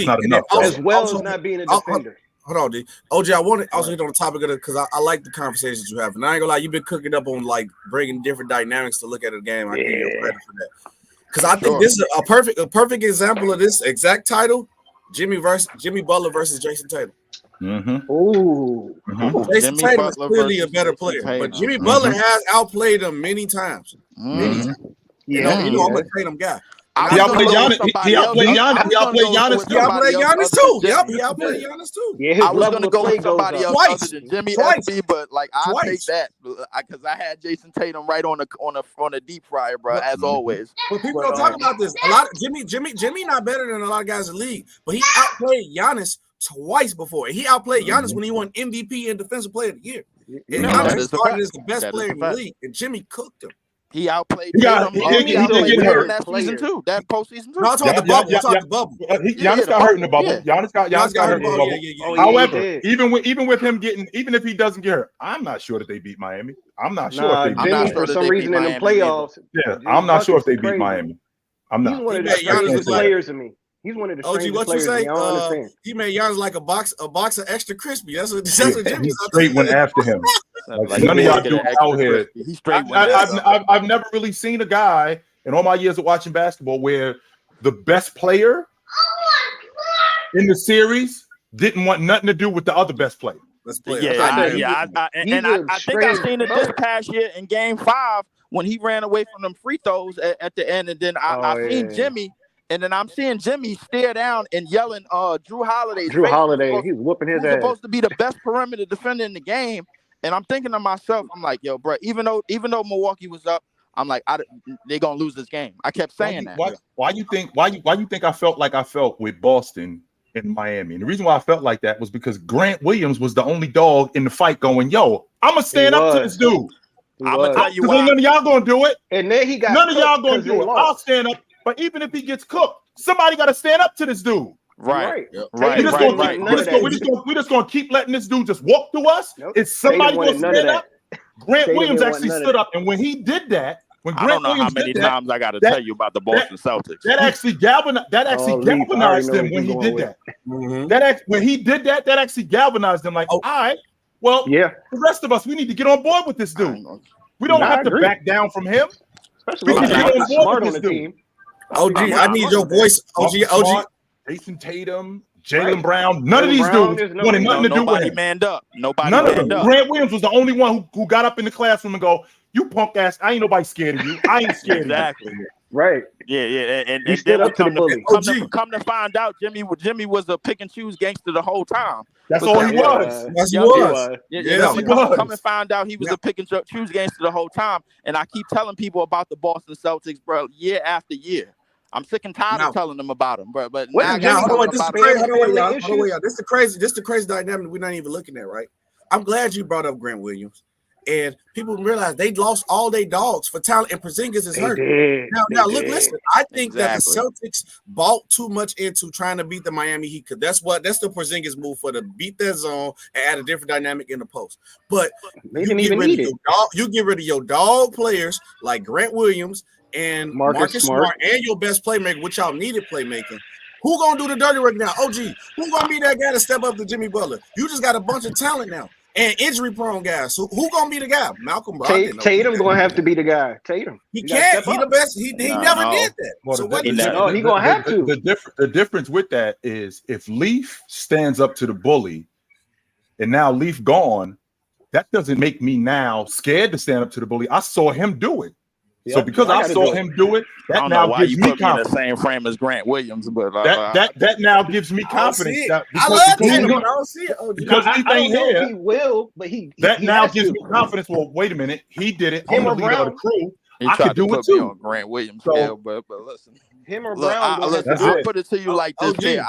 not enough. As well as not being a defender. Hold on, D. OG, I want to also hit on the topic of it because I like the conversations you have. And I ain't gonna lie, you've been cooking up on like bringing different dynamics to look at a game. I give you credit for that. Because I think this is a perfect example of this exact title. Jimmy Butler versus Jason Tatum. Jason Tatum is clearly a better player, but Jimmy Butler has outplayed him many times. You know, I'm a Tatum guy. He outplayed Giannis. He outplayed Giannis. He outplayed Giannis. He outplayed Giannis too. Yep, he outplayed Giannis too. Yeah, his I was level gonna of go play with goes somebody up. else other than Jimmy SB, but like I take that because I had Jason Tatum right on a deep fryer, bro, as always. But people don't talk about this. A lot of Jimmy not better than a lot of guys in the league, but he outplayed Giannis twice before. He outplayed Giannis when he won MVP and Defensive Player of the Year. And Giannis started as the best player in the league, and Jimmy cooked him. He outplayed He Tatum. did get hurt That season too. That postseason too. No, I'm talking about the bubble. Giannis got hurt in the bubble. Giannis got hurt in the bubble. However, even with him getting, even if he doesn't get hurt, I'm not sure that they beat Miami. I'm not sure if they beat Jimmy, for some reason in the playoffs. Yeah, I'm not sure if they beat Miami. I'm not. He's one of the strangest players to me. He's one of the strangest what players. You say? I don't understand. He made Giannis like a box of extra crispy. That's what Jimmy straight went after him. Like none of y'all do out here. I've never really seen a guy in all my years of watching basketball where the best player in the series didn't want nothing to do with the other best player. I think I seen it this past year in Game 5 when he ran away from them free throws at the end, and then I seen Jimmy. And then I'm seeing Jimmy stare down and yelling Drew Holiday. He's whooping his ass. Supposed to be the best perimeter defender in the game. And I'm thinking to myself, I'm like, yo, bro, even though Milwaukee was up, I'm like, they're gonna lose this game. I kept saying that. Why you think I felt like I felt with Boston and Miami? And the reason why I felt like that was because Grant Williams was the only dog in the fight going, yo, I'm gonna stand up to this dude. I'm gonna tell you why. None of y'all gonna do it. And then he got none of y'all gonna do it. I'll stand up. But even if he gets cooked, somebody got to stand up to this dude. Right. We're just gonna keep letting this dude just walk through us. Nope. Is somebody gonna stand up? Grant Williams actually stood up, and when he did that, I don't know how many times I got to tell you about the Boston Celtics. That actually galvanized them when he did that. When he did that, that actually galvanized them. Like, all right, well, the rest of us, we need to get on board with this dude. We don't have to back down from him. Especially we can get on board with this dude. OG, I need your voice. OG. Jason Tatum, Jaylen Brown, none of these dudes wanted nothing to do with him. Nobody manned up. None of them. Grant Williams was the only one who got up in the classroom and go, "You punk ass! I ain't nobody scared of you. I ain't scared of you." Right. Yeah. And he stood up to the bully. Come to find out, Jimmy was a pick and choose gangster the whole time. That's all he was. Yes, he was. Come and find out he was a pick and choose gangster the whole time. And I keep telling people about the Boston Celtics, bro, year after year. I'm sick and tired of telling them about them, bro. But this is the crazy dynamic we're not even looking at, right? I'm glad you brought up Grant Williams. And people realize they lost all their dogs for talent, and Porzingis is hurt. Now, listen. I think that the Celtics bought too much into trying to beat the Miami Heat. That's the Porzingis move for to beat their zone and add a different dynamic in the post. But you get rid of your dog players like Grant Williams and Marcus Smart and your best playmaker, which y'all needed playmaking. Who gonna do the dirty work now? OG, who gonna be that guy to step up to Jimmy Butler? You just got a bunch of talent now. And injury-prone guys. So who gonna be the guy? Malcolm Brogdon. Tatum gonna have to be the guy. Tatum. He can't. He the best. He never did that. Well, so he gonna have to. The difference with that is if Leaf stands up to the bully, and now Leaf gone, that doesn't make me now scared to stand up to the bully. I saw him do it. So because I saw him do it, that now gives me confidence. In the same frame as Grant Williams, but that now gives me confidence. I love Tatum. I don't see it. Because I don't know if he will, but that now gives me confidence. Well, wait a minute, he did it. I'm the leader of the crew. I could do it too. Grant Williams, but listen, him or Brown. I'll put it to you like this. Yeah,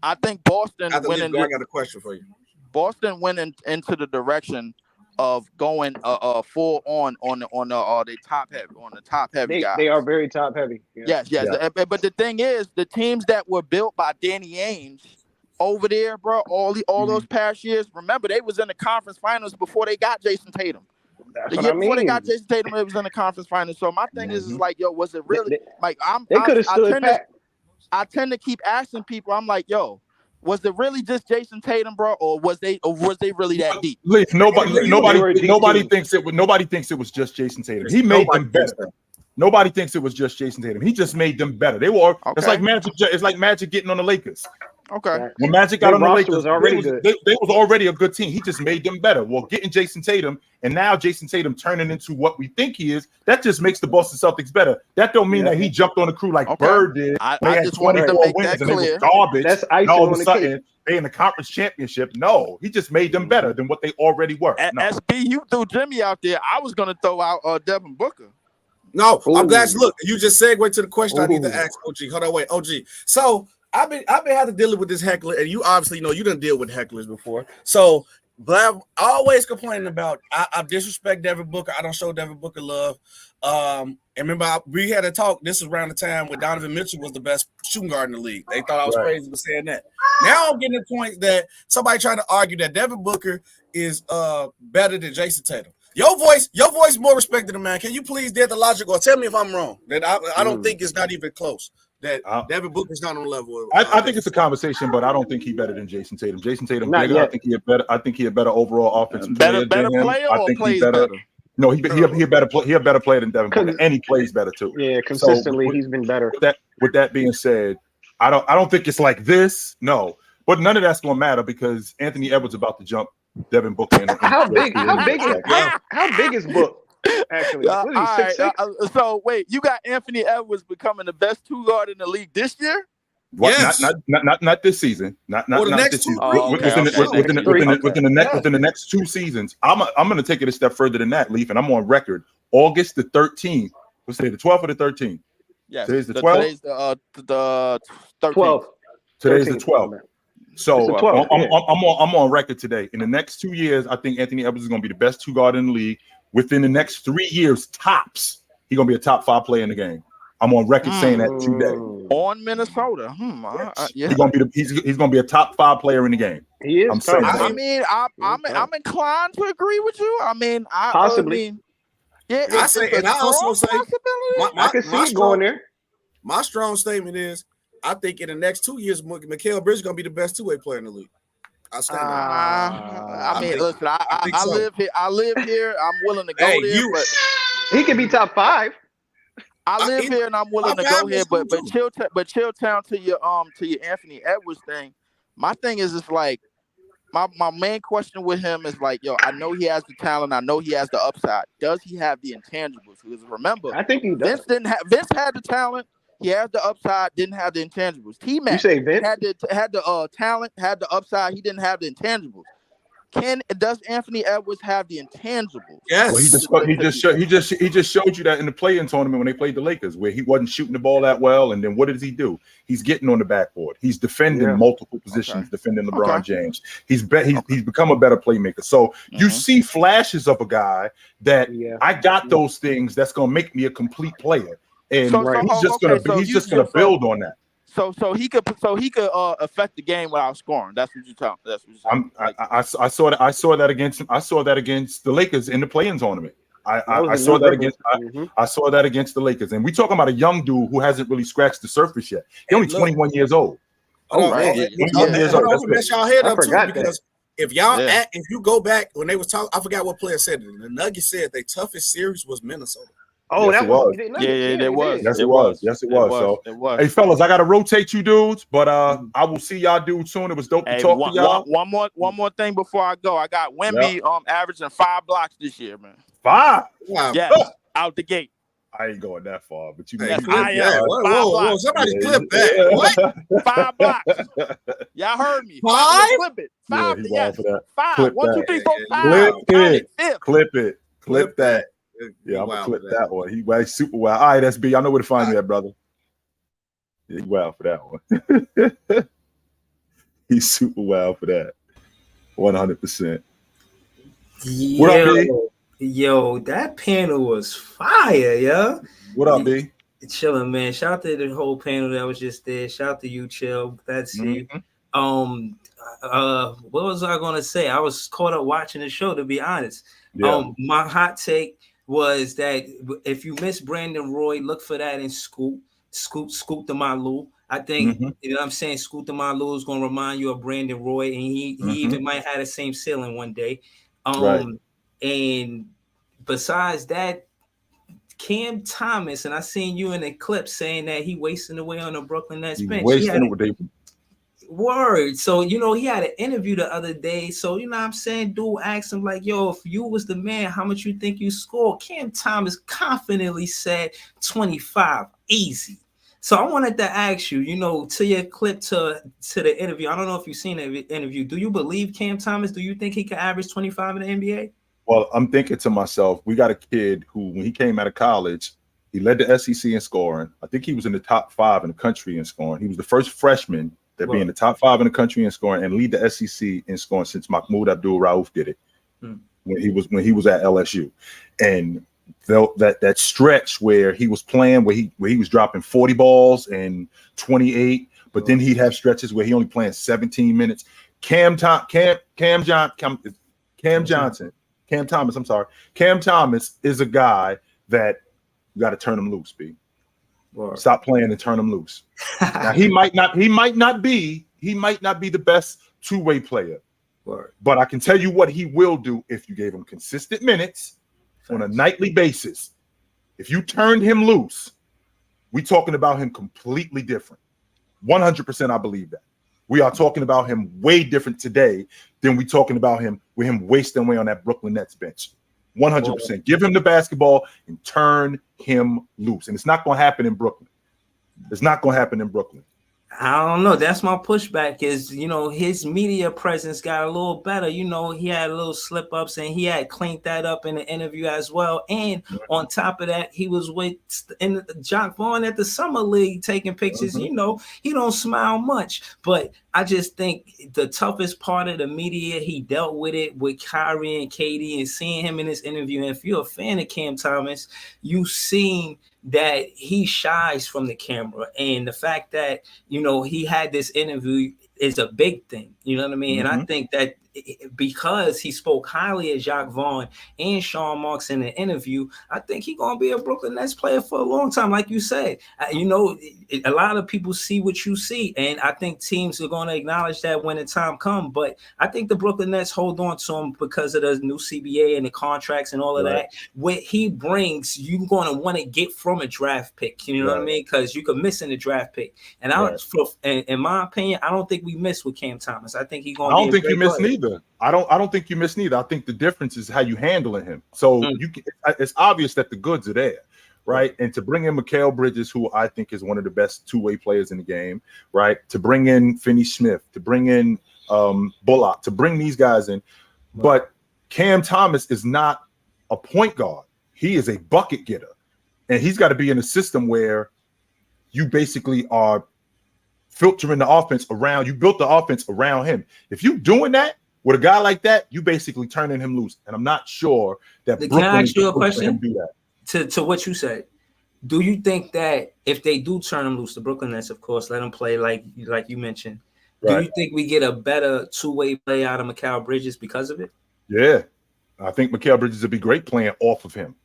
I think Boston went. I got a question for you. Boston went into the direction of going full on the top heavy guys. They are very top heavy. Yeah. Yes. But the thing is, the teams that were built by Danny Ainge over there, bro, all those past years, remember they was in the conference finals before they got Jason Tatum. Before they got Jason Tatum, it was in the conference finals. So my thing is like, yo, was it really like I tend to keep asking people, I'm like, yo, was it really just Jason Tatum, bro, or was they really that deep? Nobody thinks it was just Jason Tatum. He made them better. Nobody thinks it was just Jason Tatum. He just made them better. They were. Okay. It's like Magic getting on the Lakers. Okay. When Magic got Their on the roster Lakers, was already they good. was already a good team. He just made them better. Well, getting Jason Tatum, and now Jason Tatum turning into what we think he is, that just makes the Boston Celtics better. That don't mean that he jumped on the crew like Bird did. I They had just wanted to 24 make wins that and they clear. was garbage. That's And icing all of on a the sudden, cake. they in the conference championship. No, he just made them better than what they already were. No. SB, you threw Jimmy out there. I was gonna throw out Devin Booker. No, I'm glad Ooh. you look. You just segued to the question I need to Ooh. ask OG. Hold on, wait, OG. So I've been having to deal with this heckler, and you obviously know you didn't deal with hecklers before. So Blav always complaining about I disrespect Devin Booker. I don't show Devin Booker love. And remember we had a talk. This was around the time when Donovan Mitchell was the best shooting guard in the league. They thought I was crazy for saying that. Now I'm getting the point that somebody trying to argue that Devin Booker is better than Jason Tatum. Your voice more respected than mine. Can you please get the logic or tell me if I'm wrong? That I don't think it's not even close. That Devin Booker's not on the level. I think it's a conversation, but I don't think he's better than Jason Tatum. Jason Tatum Not bigger. yet. I think he a better overall offensive Better player than him. player I or think plays he better. better? No, he a better player than Devin Booker, and he plays better too. Yeah, consistently So, he's been better. With that being said, I don't think it's like this. No, but none of that's gonna matter because Anthony Edwards about to jump Devin Booker. How big is Book? Actually, what is he, 6'6"? So wait, you got Anthony Edwards becoming the best two guard in the league this year? What? Yes. Not this season. Not Or the not next this two, season. three. Within the next 2 seasons. I'm gonna take it a step further than that, Leaf, and I'm on record. August the 13th. Let's say the 12th or the 13th. Yes. Today's the 12th. Today's the 13th. 12. Today's the 13th. 12th. So It's the 12th, I'm on record today. In the next 2 years, I think Anthony Edwards is going to be the best two guard in the league. Within the next 3 years, tops, he's going to be a top 5 player in the game. I'm on record saying that today. On Minnesota. Yeah. He's going to be he's going to be a top 5 player in the game. He is. I'm saying tough. that. I mean, I'm inclined to agree with you. I mean, Possibly. Yeah, I say, and I also say, I can see it going there. My strong statement is, I think in the next 2 years, Mikal Bridges is going to be the best two-way player in the league. I stand I mean, think- listen, think I so. live here. I live here. I'm willing to go Hey, there, but He could be top 5. I live here and I'm willing to go here. But too. Chilltown to your Anthony Edwards thing. My thing is just like my main question with him is like, yo, I know he has the talent. I know he has the upside. Does he have the intangibles? Because remember, I think he does. Vince had the talent. He had the upside. Didn't have the intangibles. You T-Mac say Vince? had the talent. Had the upside. He didn't have the intangibles. Does Anthony Edwards have the intangibles? Yes. Well, he just showed you that in the play-in tournament when they played the Lakers, where he wasn't shooting the ball that well, and then what does he do? He's getting on the backboard. He's defending multiple positions, defending LeBron James. He's become a better playmaker. So you see flashes of a guy that I got those things that's gonna make me a complete player, and he's just gonna build on that. So he could affect the game without scoring. That's what you're talking. That's what you're saying. I saw that against the Lakers in the play-in tournament. I saw that against the Lakers, and we talking about a young dude who hasn't really scratched the surface yet. He's only 21 years old. Mess y'all head up too, because if you go back when they was talking, I forgot what player said it. The Nuggets said their toughest series was Minnesota. Oh, yes, that was. It was. Yes, it was. Yes, it was. So, hey, fellas, I gotta rotate you dudes, but I will see y'all dudes soon. It was dope to talk to y'all. One more thing before I go. I got Wemby averaging 5 blocks this year, man. 5? Wow. Yeah, out the gate. I ain't going that far, but you. Whoa! Somebody clip that. What? 5 blocks. Y'all heard me. 5? Clip it. 5. Yeah, 5. Clip 1, 2, that. 3, 4, 5. Clip it. Clip that. Yeah, I'm gonna clip that one. He's super wild. All right, SB, I know where to find you at, brother. Yeah, he's wild for that one. He's super wild for that. 100%. What up, B? Yo, that panel was fire, yo. What up, B? Chilling, man. Shout out to the whole panel that was just there. Shout out to you, Chill. Glad to see you. What was I gonna say? I was caught up watching the show, to be honest. Yeah. My hot take was that if you miss Brandon Roy, look for that in Scoot the Malu. I think you know what I'm saying. Scoot the Malu is gonna remind you of Brandon Roy, and he even might have the same ceiling one day. And besides that, Cam Thomas, and I seen you in the clip saying that he wasting away on the Brooklyn Nets bench. Word. So, you know, he had an interview the other day. So, you know what I'm saying? Dude asked him, like, yo, if you was the man, how much you think you scored? Cam Thomas confidently said 25. Easy. So I wanted to ask you, you know, to your clip to the interview. I don't know if you've seen the interview. Do you believe Cam Thomas? Do you think he could average 25 in the NBA? Well, I'm thinking to myself, we got a kid who, when he came out of college, he led the SEC in scoring. I think he was in the top 5 in the country in scoring. He was the first freshman that be in the top 5 in the country in scoring and lead the SEC in scoring since Mahmoud Abdul-Rauf did it when he was at LSU. And that stretch where he was playing, where he was dropping 40 balls and 28, but then he'd have stretches where he only playing 17 minutes. Cam Thomas is a guy that you got to turn him loose, B. Stop playing and turn him loose. Now, he might not be the best two-way player. But I can tell you what he will do if you gave him consistent minutes on a nightly basis. If you turned him loose, we talking about him completely different. 100% I believe that. We are talking about him way different today than we talking about him with him wasting away on that Brooklyn Nets bench. 100%. Give him the basketball and turn him loose. And it's not going to happen in Brooklyn. It's not going to happen in Brooklyn. I don't know. That's my pushback is, you know, his media presence got a little better. You know, he had a little slip ups and he had cleaned that up in the interview as well. And on top of that, he was with Jock Vaughn at the Summer League taking pictures. You know, he don't smile much, but I just think the toughest part of the media, he dealt with it with Kyrie and KD and seeing him in this interview. And if you're a fan of Cam Thomas, you've seen that he shies from the camera, and the fact that, you know, he had this interview is a big thing, you know what I mean? And I think that because he spoke highly of Jacques Vaughn and Sean Marks in the interview, I think he's gonna be a Brooklyn Nets player for a long time. Like you said, you know, a lot of people see what you see, and I think teams are going to acknowledge that when the time comes. But I think the Brooklyn Nets hold on to him because of the new CBA and the contracts and all of that. What he brings, you're going to want to get from a draft pick. You know what I mean? Because you could miss in the draft pick. And in my opinion, I don't think we miss with Cam Thomas. I think he's going. I don't think you miss neither. I don't think you miss neither. I think the difference is how you handling him. So it's obvious that the goods are there, right? And to bring in Mikal Bridges, who I think is one of the best two-way players in the game, right? To bring in Finney Smith, to bring in Bullock, to bring these guys in. But Cam Thomas is not a point guard. He is a bucket getter. And he's got to be in a system where you basically are filtering the offense around. You built the offense around him. If you're doing that with a guy like that, you basically turning him loose. And I'm not sure that Can I ask you a question? Do that. To what you said, do you think that if they do turn him loose, the Brooklyn Nets, of course, let him play like you mentioned, do you think we get a better two-way play out of Mikal Bridges because of it? Yeah. I think Mikal Bridges would be great playing off of him.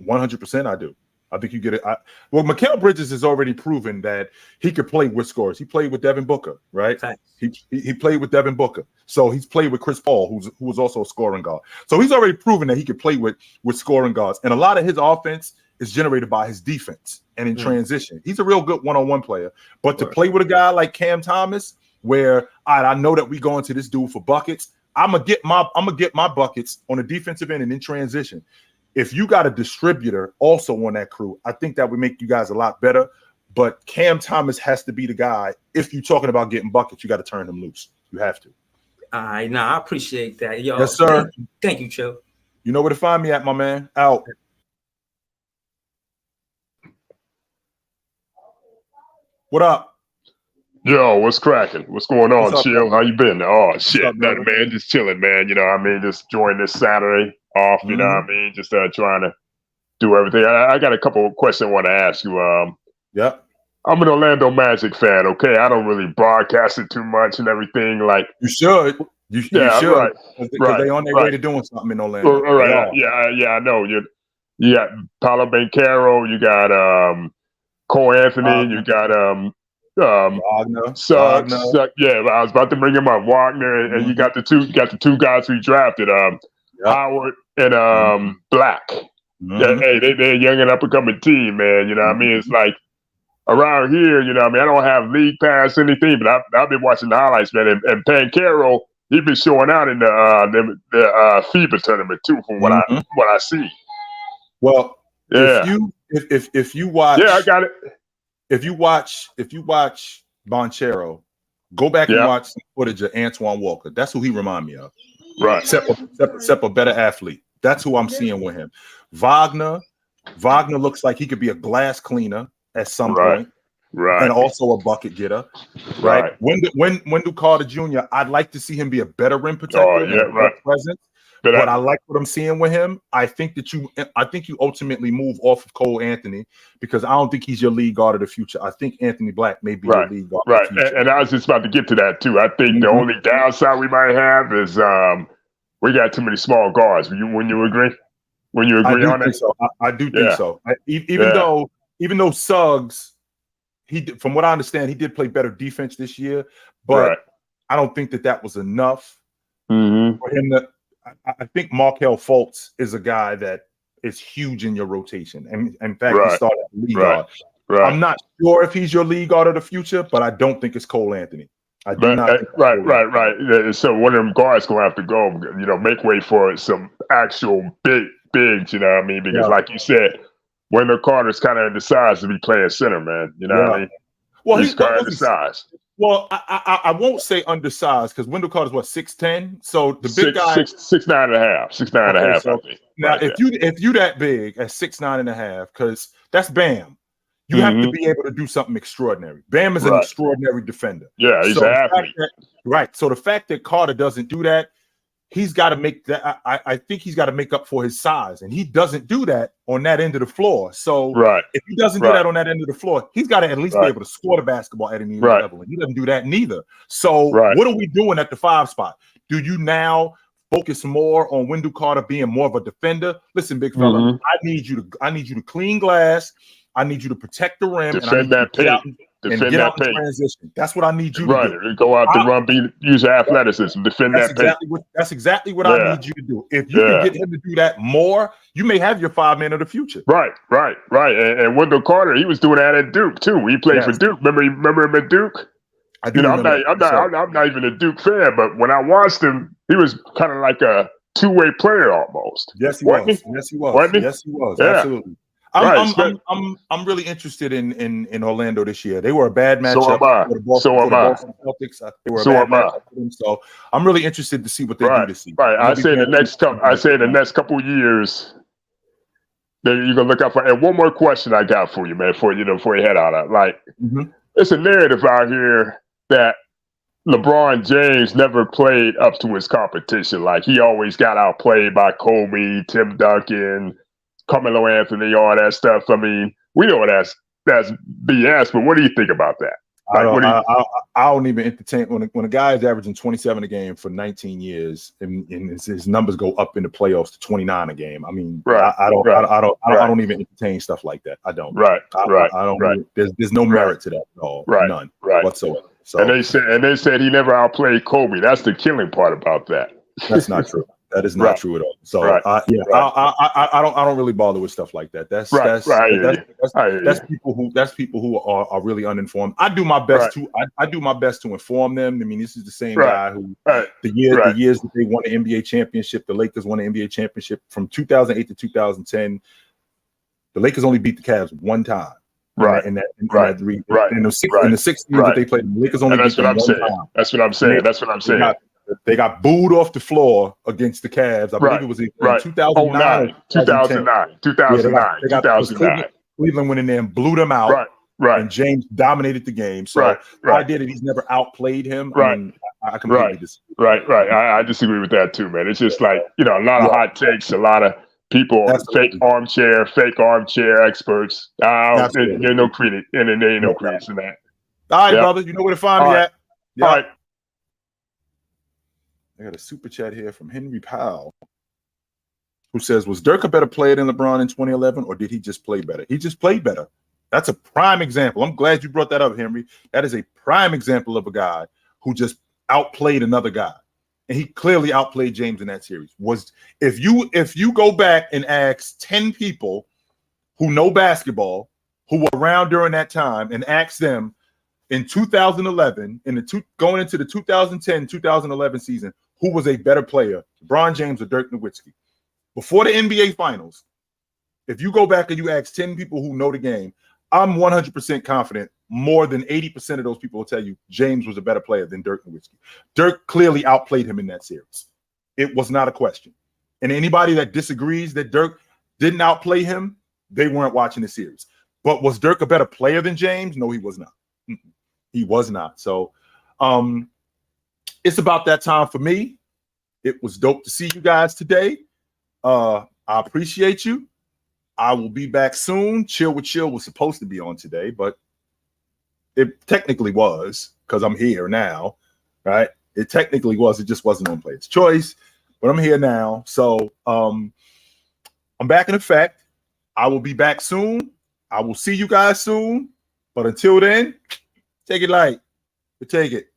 100% I do. I think you get it. Well, Mikal Bridges has already proven that he could play with scores. He played with Devin Booker, right? He played with Devin Booker. So he's played with Chris Paul, who was also a scoring guard. So he's already proven that he could play with scoring guards. And a lot of his offense is generated by his defense and in transition. He's a real good one-on-one player. But to play with a guy like Cam Thomas, where I know that we go into this dude for buckets, I'm gonna get my buckets on the defensive end and in transition. If you got a distributor also on that crew, I think that would make you guys a lot better. But Cam Thomas has to be the guy. If you're talking about getting buckets, you got to turn him loose. You have to. All right, I appreciate that. Yo, yes, sir. Thank you, Chill. You know where to find me at, my man. Out. What up? Yo, what's cracking? What's going on, Chill? How you been? Oh, shit, nothing, man. Just chilling, man. You know what I mean? Just enjoying this Saturday off, you know what I mean? Just trying to do everything. I got a couple of questions I want to ask you. I'm an Orlando Magic fan, okay? I don't really broadcast it too much and everything. Like you should. You should. Right. Because they on their way to doing something in Orlando. Right. Yeah, I know. You got Paolo Banchero, you got Cole Anthony, you got Wagner. Yeah, I was about to bring him up. Wagner, and you got the two guys we drafted, Howard and Black. Yeah, hey, they're a young and up and coming team, man. You know what I mean? It's like around here, you know, I mean, I don't have league pass or anything, but I've been watching the highlights, man. And Pancaro, he's been showing out in the FIBA tournament too, from what I see. Well, yeah, if you watch, I got it. If you watch Bonchero, go back and watch some footage of Antoine Walker. That's who he remind me of. Right. Except a better athlete. That's who I'm seeing with him. Wagner looks like he could be a glass cleaner at some point. Right. And also a bucket getter. Right. Wendell Carter Jr., I'd like to see him be a better rim protector and a better presence. But I like what I'm seeing with him. I think you ultimately move off of Cole Anthony because I don't think he's your lead guard of the future. I think Anthony Black may be your lead guard. Right. And I was just about to get to that too. I think the only downside we might have is we got too many small guards. When you agree? When you agree on that? So. I do think so. Even though Suggs, from what I understand, he did play better defense this year, but I don't think that was enough for him to. I think Markelle Fultz is a guy that is huge in your rotation. And in fact, he started lead guard. I'm not sure if he's your lead guard of the future, but I don't think it's Cole Anthony. I do not. Right. So one of them guards gonna have to go. You know, make way for some actual bigs. You know what I mean? Because like you said, Wendell Carter's kind of undersized to be playing center, man. You know what I mean? Well, he's kind of undersized. Well, I won't say undersized because Wendell Carter's what 6'10", so the big guy 6'9.5", I think. Now, if you that big at 6'9.5", because that's Bam, you have to be able to do something extraordinary. Bam is an extraordinary defender. Yeah, he's an athlete. So the fact that Carter doesn't do that, he's got to make that. I think he's got to make up for his size, and he doesn't do that on that end of the floor. So if he doesn't do that on that end of the floor, he's got to at least be able to score the basketball at any level. And he doesn't do that neither. So what are we doing at the 5 spot? Do you now focus more on Wendell Carter being more of a defender? Listen, big fella, I need you to clean glass. I need you to protect the rim. Defend that paint. Defend that paint. Transition. That's what I need you to do. Go out the run, use athleticism, defend that paint. That's exactly what I need you to do. If you can get him to do that more, you may have your 5 man of the future. Right. And Wendell Carter, he was doing that at Duke too. He played for Duke. Remember him at Duke? I do. I'm not even a Duke fan, but when I watched him, he was kind of like a two-way player almost. Yes, he was. Yes, he was. Yeah. Absolutely. I'm really interested in Orlando this year. They were a bad matchup. So am I. Celtics. They were a bad matchup for them. So I'm really interested to see what they do this season. Right. I say the next couple years, that you're gonna look out for. And one more question I got for you, man, before you head out. Like, it's a narrative out here that LeBron James never played up to his competition. Like, he always got outplayed by Kobe, Tim Duncan, Carmelo Anthony, all that stuff. I mean, we know that's BS, but what do you think about that? Like, I don't even entertain when a guy is averaging 27 a game for 19 years and his numbers go up in the playoffs to 29 a game. I mean, I don't even entertain stuff like that. I don't. I don't. There's no merit to that at all. None whatsoever. So, and they said he never outplayed Kobe. That's the killing part about that. That's not true. That is not true at all. So I don't really bother with stuff like that. That's people who are really uninformed. I do my best to inform them. I mean, this is the same guy who the years that they won the NBA championship, the Lakers won the NBA championship from 2008 to 2010. The Lakers only beat the Cavs one time. In the 6 years that they played, the Lakers only beat them one time. That's what I'm saying. They got booed off the floor against the Cavs. I believe it was in 2009. 2009. Cleveland went in there and blew them out. And James dominated the game. So I did it. He's never outplayed him. I completely disagree. I disagree with that too, man. It's just like, a lot of hot takes, a lot of people, fake armchair experts. There's no credit, and there ain't no credits in that. All right, brother. You know where to find me at. All right. I got a super chat here from Henry Powell, who says, was Dirk a better player than LeBron in 2011, or did he just play better? He just played better. That's a prime example. I'm glad you brought that up, Henry. That is a prime example of a guy who just outplayed another guy. And he clearly outplayed James in that series. If you go back and ask 10 people who know basketball who were around during that time and ask them in 2011, going into the 2010-2011 season, who was a better player, LeBron James or Dirk Nowitzki? Before the NBA Finals, if you go back and you ask 10 people who know the game, I'm 100% confident more than 80% of those people will tell you James was a better player than Dirk Nowitzki. Dirk clearly outplayed him in that series. It was not a question. And anybody that disagrees that Dirk didn't outplay him, they weren't watching the series. But was Dirk a better player than James? No, he was not. He was not. So it's about that time for me. It was dope to see you guys today. I appreciate you. I will be back soon. Chill with Chill was supposed to be on today, but it technically was because I'm here now, right? It technically was. It just wasn't on Player's Choice, but I'm here now. So I'm back in effect. I will be back soon. I will see you guys soon. But until then, take it light. But take it.